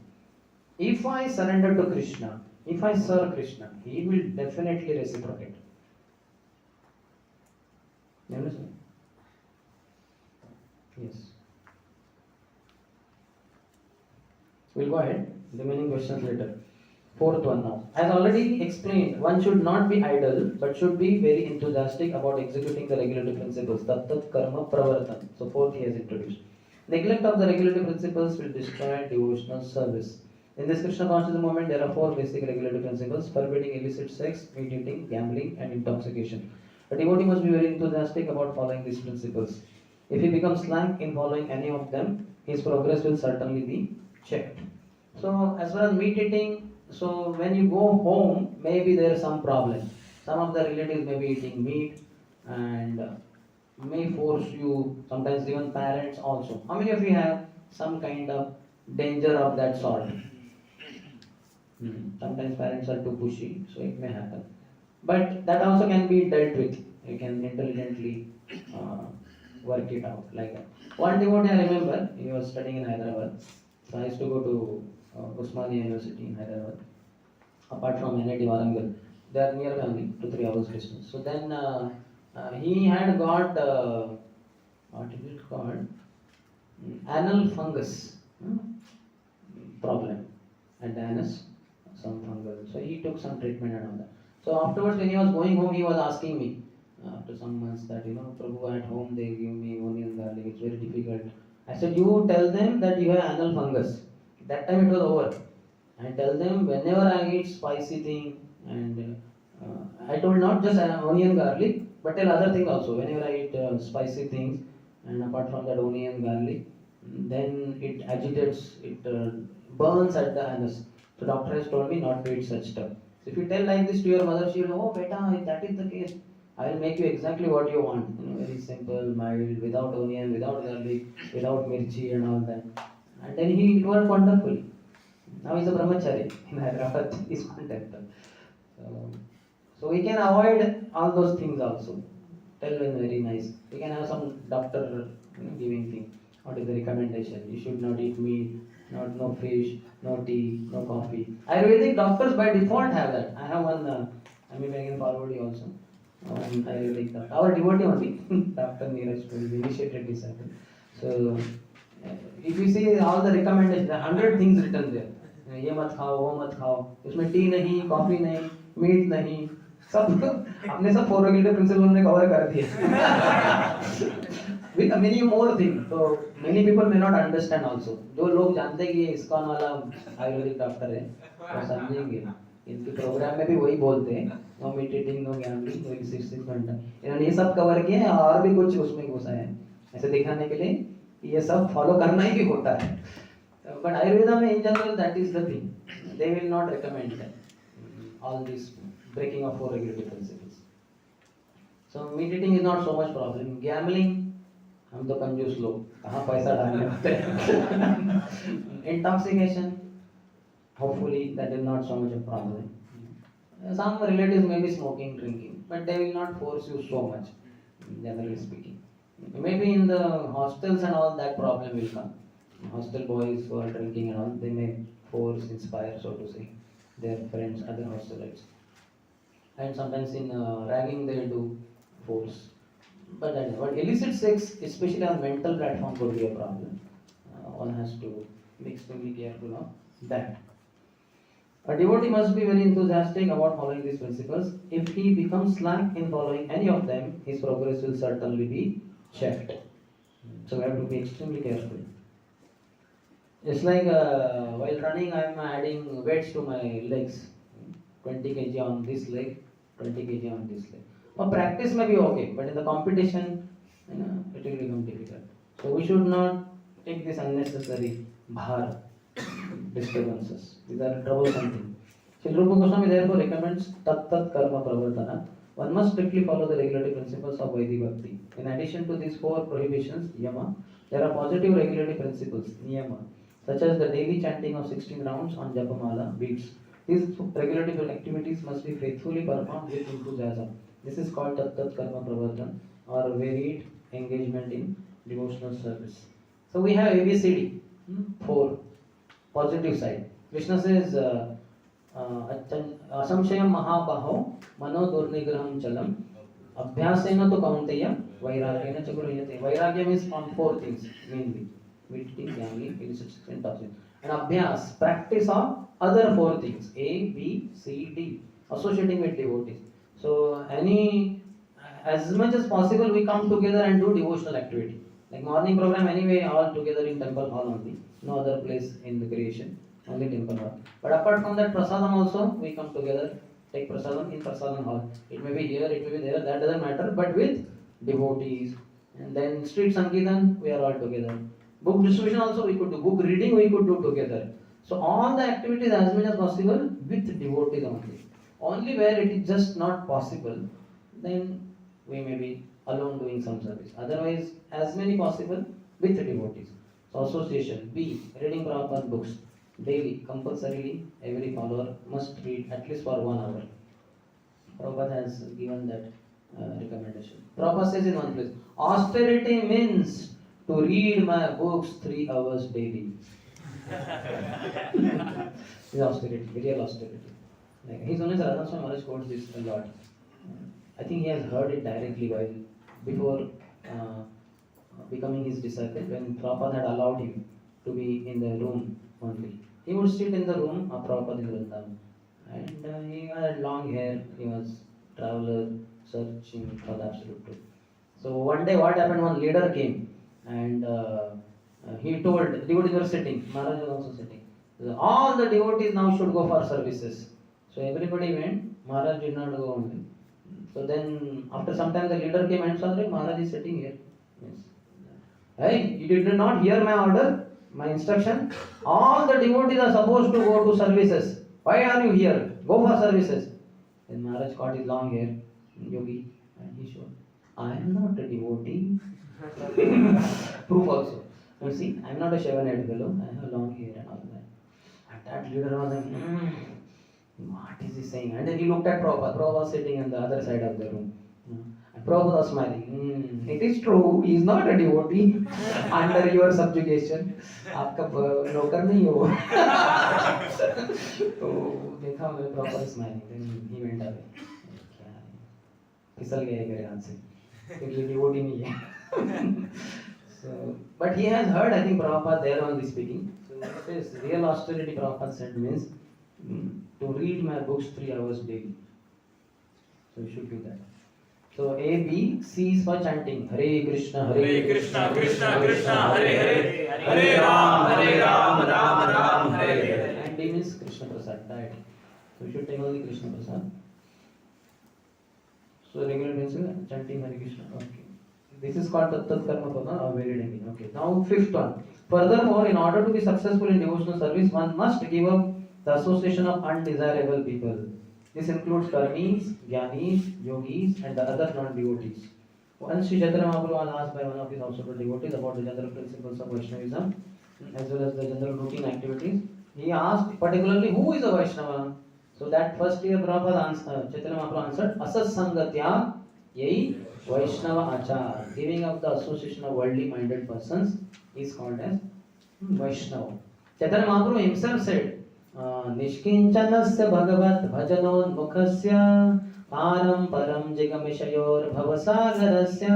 If I surrender to Krishna, if I serve Krishna, He will definitely reciprocate. You understand? Yes. We'll go ahead. Remaining questions later. Fourth one now. As already explained, one should not be idle, but should be very enthusiastic about executing the regulative principles. Tat karma pravartan. So fourth he has introduced. Neglect of the regulative principles will destroy devotional service. In this Krishna consciousness movement, there are four basic regulative principles: forbidding illicit sex, meat eating, gambling, and intoxication. A devotee must be very enthusiastic about following these principles. If he becomes slack in following any of them, his progress will certainly be checked. So, as far as meat eating, so when you go home, maybe there is some problem. Some of the relatives may be eating meat and may force you, sometimes even parents also. How many of you have some kind of danger of that sort? Sometimes parents are too pushy, so it may happen. But that also can be dealt with. You can intelligently work it out like that. One devotee I remember, he was studying in Hyderabad. So I used to go to Usmania University in Hyderabad. Apart from NIT Warangal, they are near only 2-3 hours distance. So then he had got what is it called? Anal fungus problem at the anus, some fungal. So he took some treatment and all that. So afterwards, when he was going home, he was asking me after some months that, Prabhu, at home they give me onion garlic, it's very difficult. I said, you tell them that you have anal fungus. That time it was over. I tell them whenever I eat spicy thing, and I told not just onion garlic, but tell other things also. Whenever I eat spicy things, and apart from that onion garlic, then it agitates, it burns at the anus. So doctor has told me not to eat such stuff. So if you tell like this to your mother, she will know, oh beta, if that is the case, I will make you exactly what you want. Very simple, mild, without onion, without garlic, without mirchi and all that. And then it worked wonderfully. Now he's a brahmachari in Hyderabad, he's one temple. So we can avoid all those things also. Tell them very nice. We can have some doctor giving thing. What is the recommendation? You should not eat meat, not no fish, no tea, no coffee. Ayurvedic doctors by default have that. I have one. I mean, I can forward you also. One Ayurvedic doctor. Our devotee only, Dr. Neeraj, who is initiated disciple. So if you see all the recommendations, there are 100 things written there. ये मत खाओ, वो मत खाओ. उसमें T नहीं, coffee नहीं, meet नहीं. सब हमने सब 4 regulative principles ने कवर कर दिए. With many more things. So many people may not understand also. जो लोग जानते हैं कि ये इस्कॉन वाला आयुर्वेदिक डॉक्टर है, वो समझेंगे. इनके प्रोग्राम में भी वही बोलते हैं. No meditating, no gambling, no 6 घंटा. इन्होंने ये सब कवर किया है और भी कुछ उसमें घुसा है. ऐसे दिखाने के लिए ये सब फॉलो करना ही भी होता है. But Ayurveda में in general that is the thing. They will not recommend all this breaking of 4 regulative principles. So meditating is not so much problem. Gambling, हम तो कंजूस लोग, कहाँ पैसा डालने होते हैं. Intoxication, hopefully that is not so much a problem. Some relatives may be smoking, drinking, but they will not force you so much, generally speaking. Maybe in the hostels and all that problem will come. Hostel boys who are drinking and all, they may force, inspire, so to say, their friends, other hostelites. And sometimes in ragging they do force. But illicit sex, especially on mental platform, could be a problem. One has to be extremely careful of that. A devotee must be very enthusiastic about following these principles. If he becomes slack in following any of them, his progress will certainly be checked. So we have to be extremely careful. Just like while running, I am adding weights to my legs. 20 kg on this leg, 20 kg on this leg. For practice may be okay, but in the competition, it will become difficult. So we should not take this unnecessary bhar disturbances. These are troublesome things. Srila Rupa Goswami therefore recommends tat karma pravartana. One must strictly follow the regulative principles of Vaidhi Bhakti. In addition to these 4 prohibitions, yama, there are positive regulative principles, niyama, such as the daily chanting of 16 rounds on Japamala beads. These regulative activities must be faithfully performed with enthusiasm. This is called tat karma pravartana, or varied engagement in devotional service. So we have ABCD, 4 positive side. Krishna says, Asamshayam mahabaho mano durnigraham chalam abhyasena to kaunteya vairagyena chakurayate. Vairagya means on 4 things mainly: meditating, gambling, illicit sex, and toxin. And abhyas, practice of other 4 things: A, B, C, D, associating with devotees. So as much as possible we come together and do devotional activity. Like morning program anyway, all together in temple hall only. No other place in the creation, only temple hall. But apart from that, prasadam also, we come together, take prasadam in prasadam hall. It may be here, it may be there, that doesn't matter, but with devotees. And then street sankirtan, we are all together. Book distribution also we could do, book reading we could do together. So all the activities as much as possible with devotees only. Only where it is just not possible, then we may be alone doing some service. Otherwise, as many possible with devotees. So association. B, reading Prabhupada books. Daily, compulsorily, every follower must read at least for 1 hour. Prabhupada has given that recommendation. Prabhupada says in one place, austerity means to read my books 3 hours daily. This is austerity, real austerity. Like His Holiness Radha Swami Maharaj quotes this a lot. I think he has heard it directly while before becoming his disciple, when Prabhupada had allowed him to be in the room only. He would sit in the room of Prabhupada in Vrindavan. And he had long hair, he was traveler, searching for the absolute truth. So one day what happened, one leader came and he told, devotees were sitting, Maharaj was also sitting. All the devotees now should go for services. So everybody went, Maharaj did not go only. So then after some time the leader came and saw that Maharaj is sitting here. Yes. Hey, you did not hear my order, my instruction? All the devotees are supposed to go to services. Why are you here? Go for services. Then Maharaj caught his long hair, yogi, and he showed, I am not a devotee. Proof also. You see, I am not a shaven-headed fellow, I have long hair and all that. And that leader was like, What is he saying? And then he looked at Prabhupada. Prabhupada was sitting on the other side of the room. And Prabhupada was smiling. It is true, he is not a devotee under your subjugation. आपका नौकर नहीं हो. तो देखा मैंने Prabhupada smiling. Then he went away. क्या है? फिसल गए मेरे हाथ से. क्योंकि devotee नहीं है. So, but he has heard, I think, Prabhupada there only speaking. So this is real austerity. Prabhupada said means to read my books 3 hours daily. So you should do that. So A, B, C is for chanting. Hare Krishna, Krishna, Krishna Krishna, Hare Hare, Hare Ram, Ram Ram, Hare Hare. And D means Krishna Prasad, diet. So you should take only Krishna Prasad. So regular means chanting Hare Krishna. Okay. This is called Tat Karma Pada or varied engine. Okay. Now fifth one. Furthermore, in order to be successful in devotional service, one must give up the association of undesirable people. This includes karmis, jnanis, yogis, and the other non-devotees. Once Sri Chaitanya Mahaprabhu was asked by one of his household devotees about the general principles of Vaishnavism, as well as the general routine activities, he asked particularly who is a Vaishnava. So that first year Chaitanya Mahaprabhu answered, Asat Sangatya Yai Vaishnava Achar. Giving up the association of worldly minded persons is called as Vaishnava. Chaitanya Mahaprabhu himself said, निष्किंचनस्य भगवत् भजनोन्मुखस्य पारं परं जिगमिषयोर् भवसागरस्य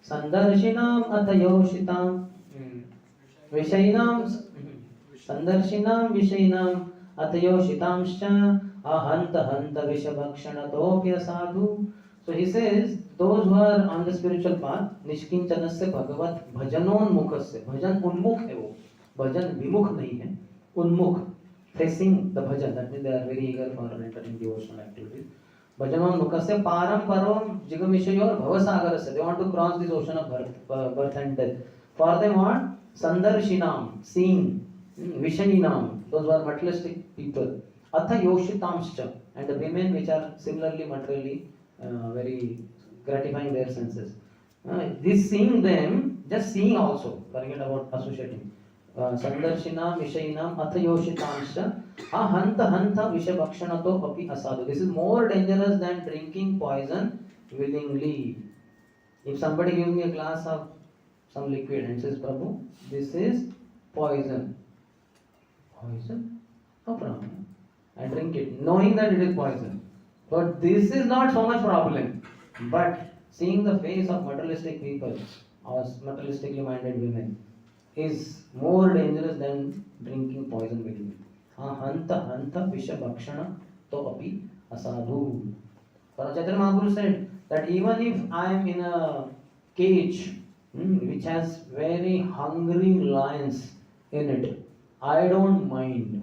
संदर्शिनाम् अथयोषितां विषयिनां संदर्शिनां विषयिनाम् अथयोषितांश्च ahanta hanta vishabhakshanatopya sadhu. So he says, those who are on the spiritual path, nishkinchanasya bhagavat bhajanonmukhasya. Bhajan unmukh hai wo. Bhajan vimukh nahi hai. Unmukh. Facing the bhajan, that means they are very eager for entering devotional activities. Bhajanon mukasya param param jigamishayor bhavasagarasya. They want to cross this ocean of birth and death. For them what? Sandarshinam, seeing. Vishayinam, those who are materialistic people. Atha yoshitamscha, and the women which are similarly materially very gratifying their senses. This seeing them, just seeing also, forget about associating. Sandarshinam, Vishayinam, Athayoshitamsha, Ahanta Hanta Vishabhakshanato Api Asadu. This is more dangerous than drinking poison willingly. If somebody gives me a glass of some liquid and says, Prabhu, this is poison. Poison? No problem. I drink it, knowing that it is poison. But this is not so much problem. But seeing the face of materialistic people or materialistically minded women is more dangerous than drinking poison willingly. Hanta hanta vishabhakshana to api asadhu. Chaitanya Mahaprabhu said that even if I am in a cage which has very hungry lions in it, I don't mind.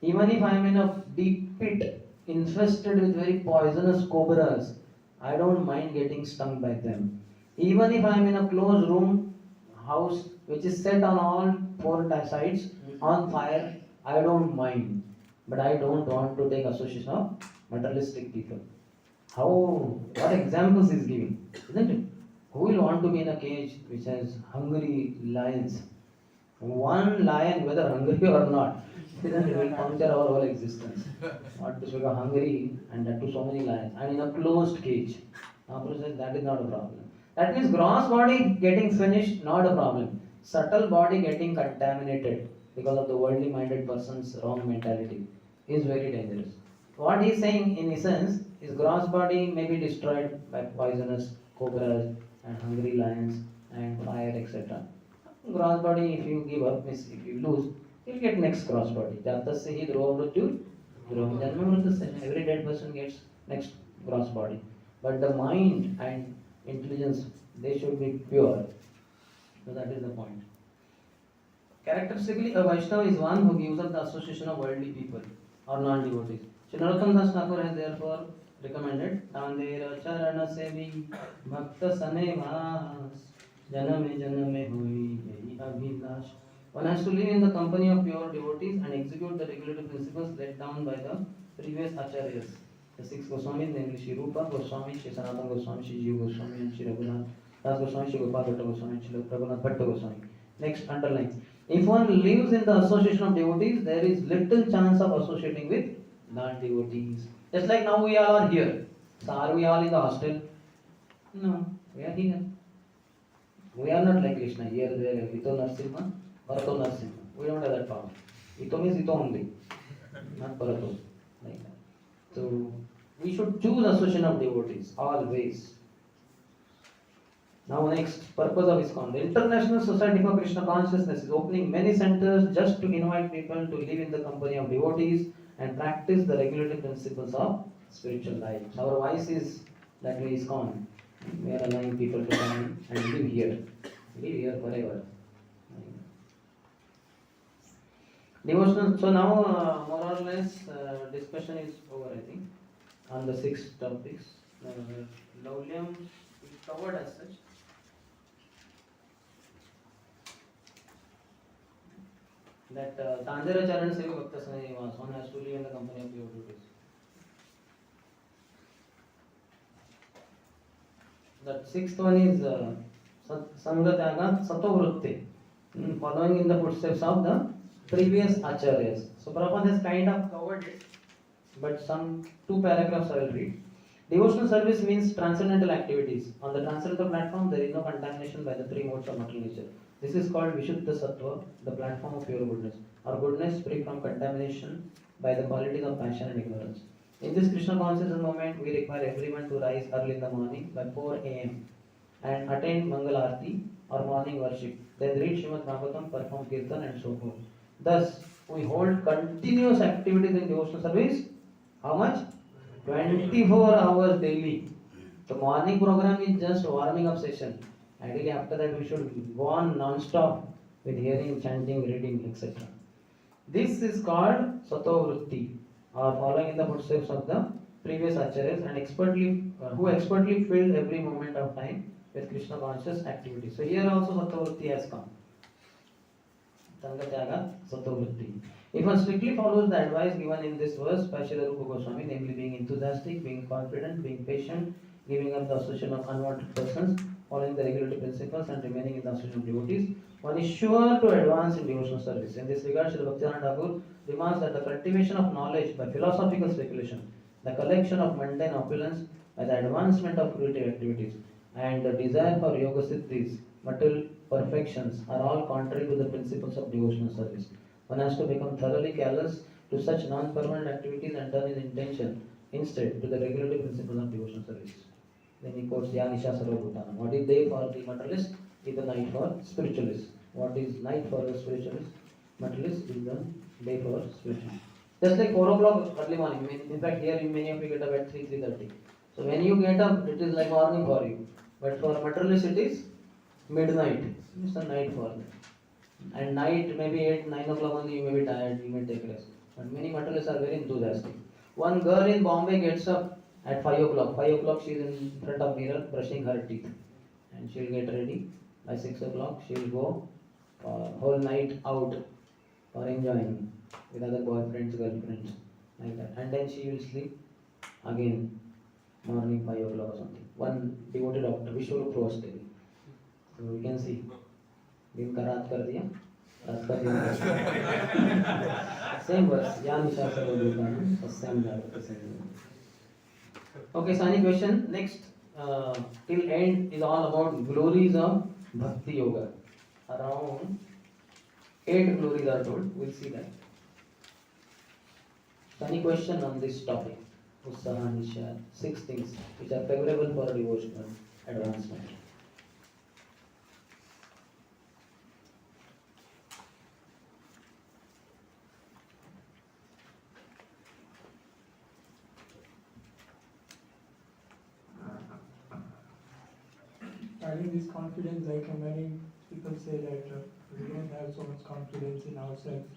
Even if I am in a deep pit infested with very poisonous cobras, I don't mind getting stung by them. Even if I am in a closed room, house which is set on all four sides on fire, I don't mind. But I don't want to take association of materialistic people. What examples is giving, isn't it? Who will want to be in a cage which has hungry lions? One lion, whether hungry or not, it will puncture our whole existence. Not to speak of hungry and that to so many lions. And in a closed cage. Mahaprabhu says that is not a problem. That means gross body getting finished, not a problem. Subtle body getting contaminated because of the worldly minded person's wrong mentality is very dangerous. What he is saying in essence is gross body may be destroyed by poisonous cobras and hungry lions and fire, etc. Gross body, if you give up, means if you lose, you'll get next cross body. Jatasya hi dhruva mrityu, dhruva janma mritasya. Every dead person gets next cross body. But the mind and intelligence, they should be pure. So that is the point. Characteristically, a Vaishnava is one who gives up the association of worldly people or non-devotees. Shri Narottam Das Thakur has therefore recommended Tandera Charana Sevi Bhakta Sane Vas Janame Janame Hui Yehi Abhilash. One has to live in the company of pure devotees and execute the regulative principles laid down by the previous acharyas. The six Goswamis, namely Shri Rupa Goswami, Shri Sanatana Goswami, Shri Jiva Goswami, and Shri Raghunath Das Goswami, Shri Gopal Bhatta Goswami, and Shri Raghunath Bhatta Goswami. Next, underline. If one lives in the association of devotees, there is little chance of associating with not devotees. Just like now we all are here. So are we all in the hostel? No, we are here. We are not like Krishna, here, there, Ito Narsimha, Bharato Narsimha. We don't have that power. Ito means Ito only, not Bharato. Like that. So we should choose association of devotees, always. Now next, purpose of ISKCON. The International Society for Krishna Consciousness is opening many centers just to invite people to live in the company of devotees and practice the regulative principles of spiritual life. Our voice is that way ISKCON. We are allowing people to come and live here forever. Devotional. So now more or less discussion is over, I think, on the 6 topics. Laulyam is covered as such. That Tanjara Charan Seva Bhakta Sanivas, one has to live in the company of devotees. That 6th one is Sangatyaga Satovrutti, following in the footsteps of the previous acharyas. So Prabhupada has kind of covered it, but some 2 paragraphs I will read. Devotional service means transcendental activities. On the transcendental platform, there is no contamination by the 3 modes of material nature. This is called Vishuddha Sattva, the platform of pure goodness, or goodness free from contamination by the qualities of passion and ignorance. In this Krishna consciousness moment, we require everyone to rise early in the morning by 4 a.m. and attend Mangal Aarti or morning worship. Then read Srimad Bhagavatam, perform Kirtan and so forth. Thus, we hold continuous activities in devotional service. How much? 24 hours daily. The morning program is just warming up session. Ideally, after that, we should go on non-stop with hearing, chanting, reading, etc. This is called Satovrutti, or following in the footsteps of the previous acharyas and who expertly filled every moment of time with Krishna conscious activity. So here also Satovrutti has come. Sangatyaga Satovrutti. If one strictly follows the advice given in this verse by Srila Rupa Goswami, namely being enthusiastic, being confident, being patient, giving up the association of unwanted persons, following the regulative principles and remaining in the association of devotees, one is sure to advance in devotional service. In this regard, Srila Bhaktivinoda Thakur remarks that the cultivation of knowledge by philosophical speculation, the collection of mundane opulence by the advancement of creative activities, and the desire for yoga siddhis, material perfections, are all contrary to the principles of devotional service. One has to become thoroughly callous to such non-permanent activities and turn his intention instead to the regulative principles of devotional service. Then he quotes Yanisha Sarvabhutanam. What is day for the materialist is the night for spiritualist. What is night for the spiritualist? Materialist is the day for spiritualist. Just like 4 o'clock early morning. In fact, here many of you get up at 3:30. So when you get up, it is like morning for you. But for materialist, it is midnight. It's a night for them. And night, maybe 8, 9 o'clock only, you may be tired, you may take rest. But many materialists are very enthusiastic. One girl in Bombay gets up at 5 o'clock. 5 o'clock she is in front of mirror brushing her teeth. And she will get ready. By 6 o'clock she will go whole night out for enjoying with other boyfriends, girlfriends, like that. And then she will sleep again morning 5 o'clock or something. One devoted doctor, Vishwarup Prabhu. So we can see. दिन का रात कर दिया, रात का दिन कर दिया. Same verse. Yanisha Sarvabhutanam Sasyam Jagata Same. Okay, so any question? Next, till end is all about glories of Bhakti Yoga. Around 8 glories are told. We'll see that. So any question on this topic? Utsaha, Nisha, 6 things which are favorable for devotional advancement. Having this confidence, like many people say that we don't have so much confidence in ourselves.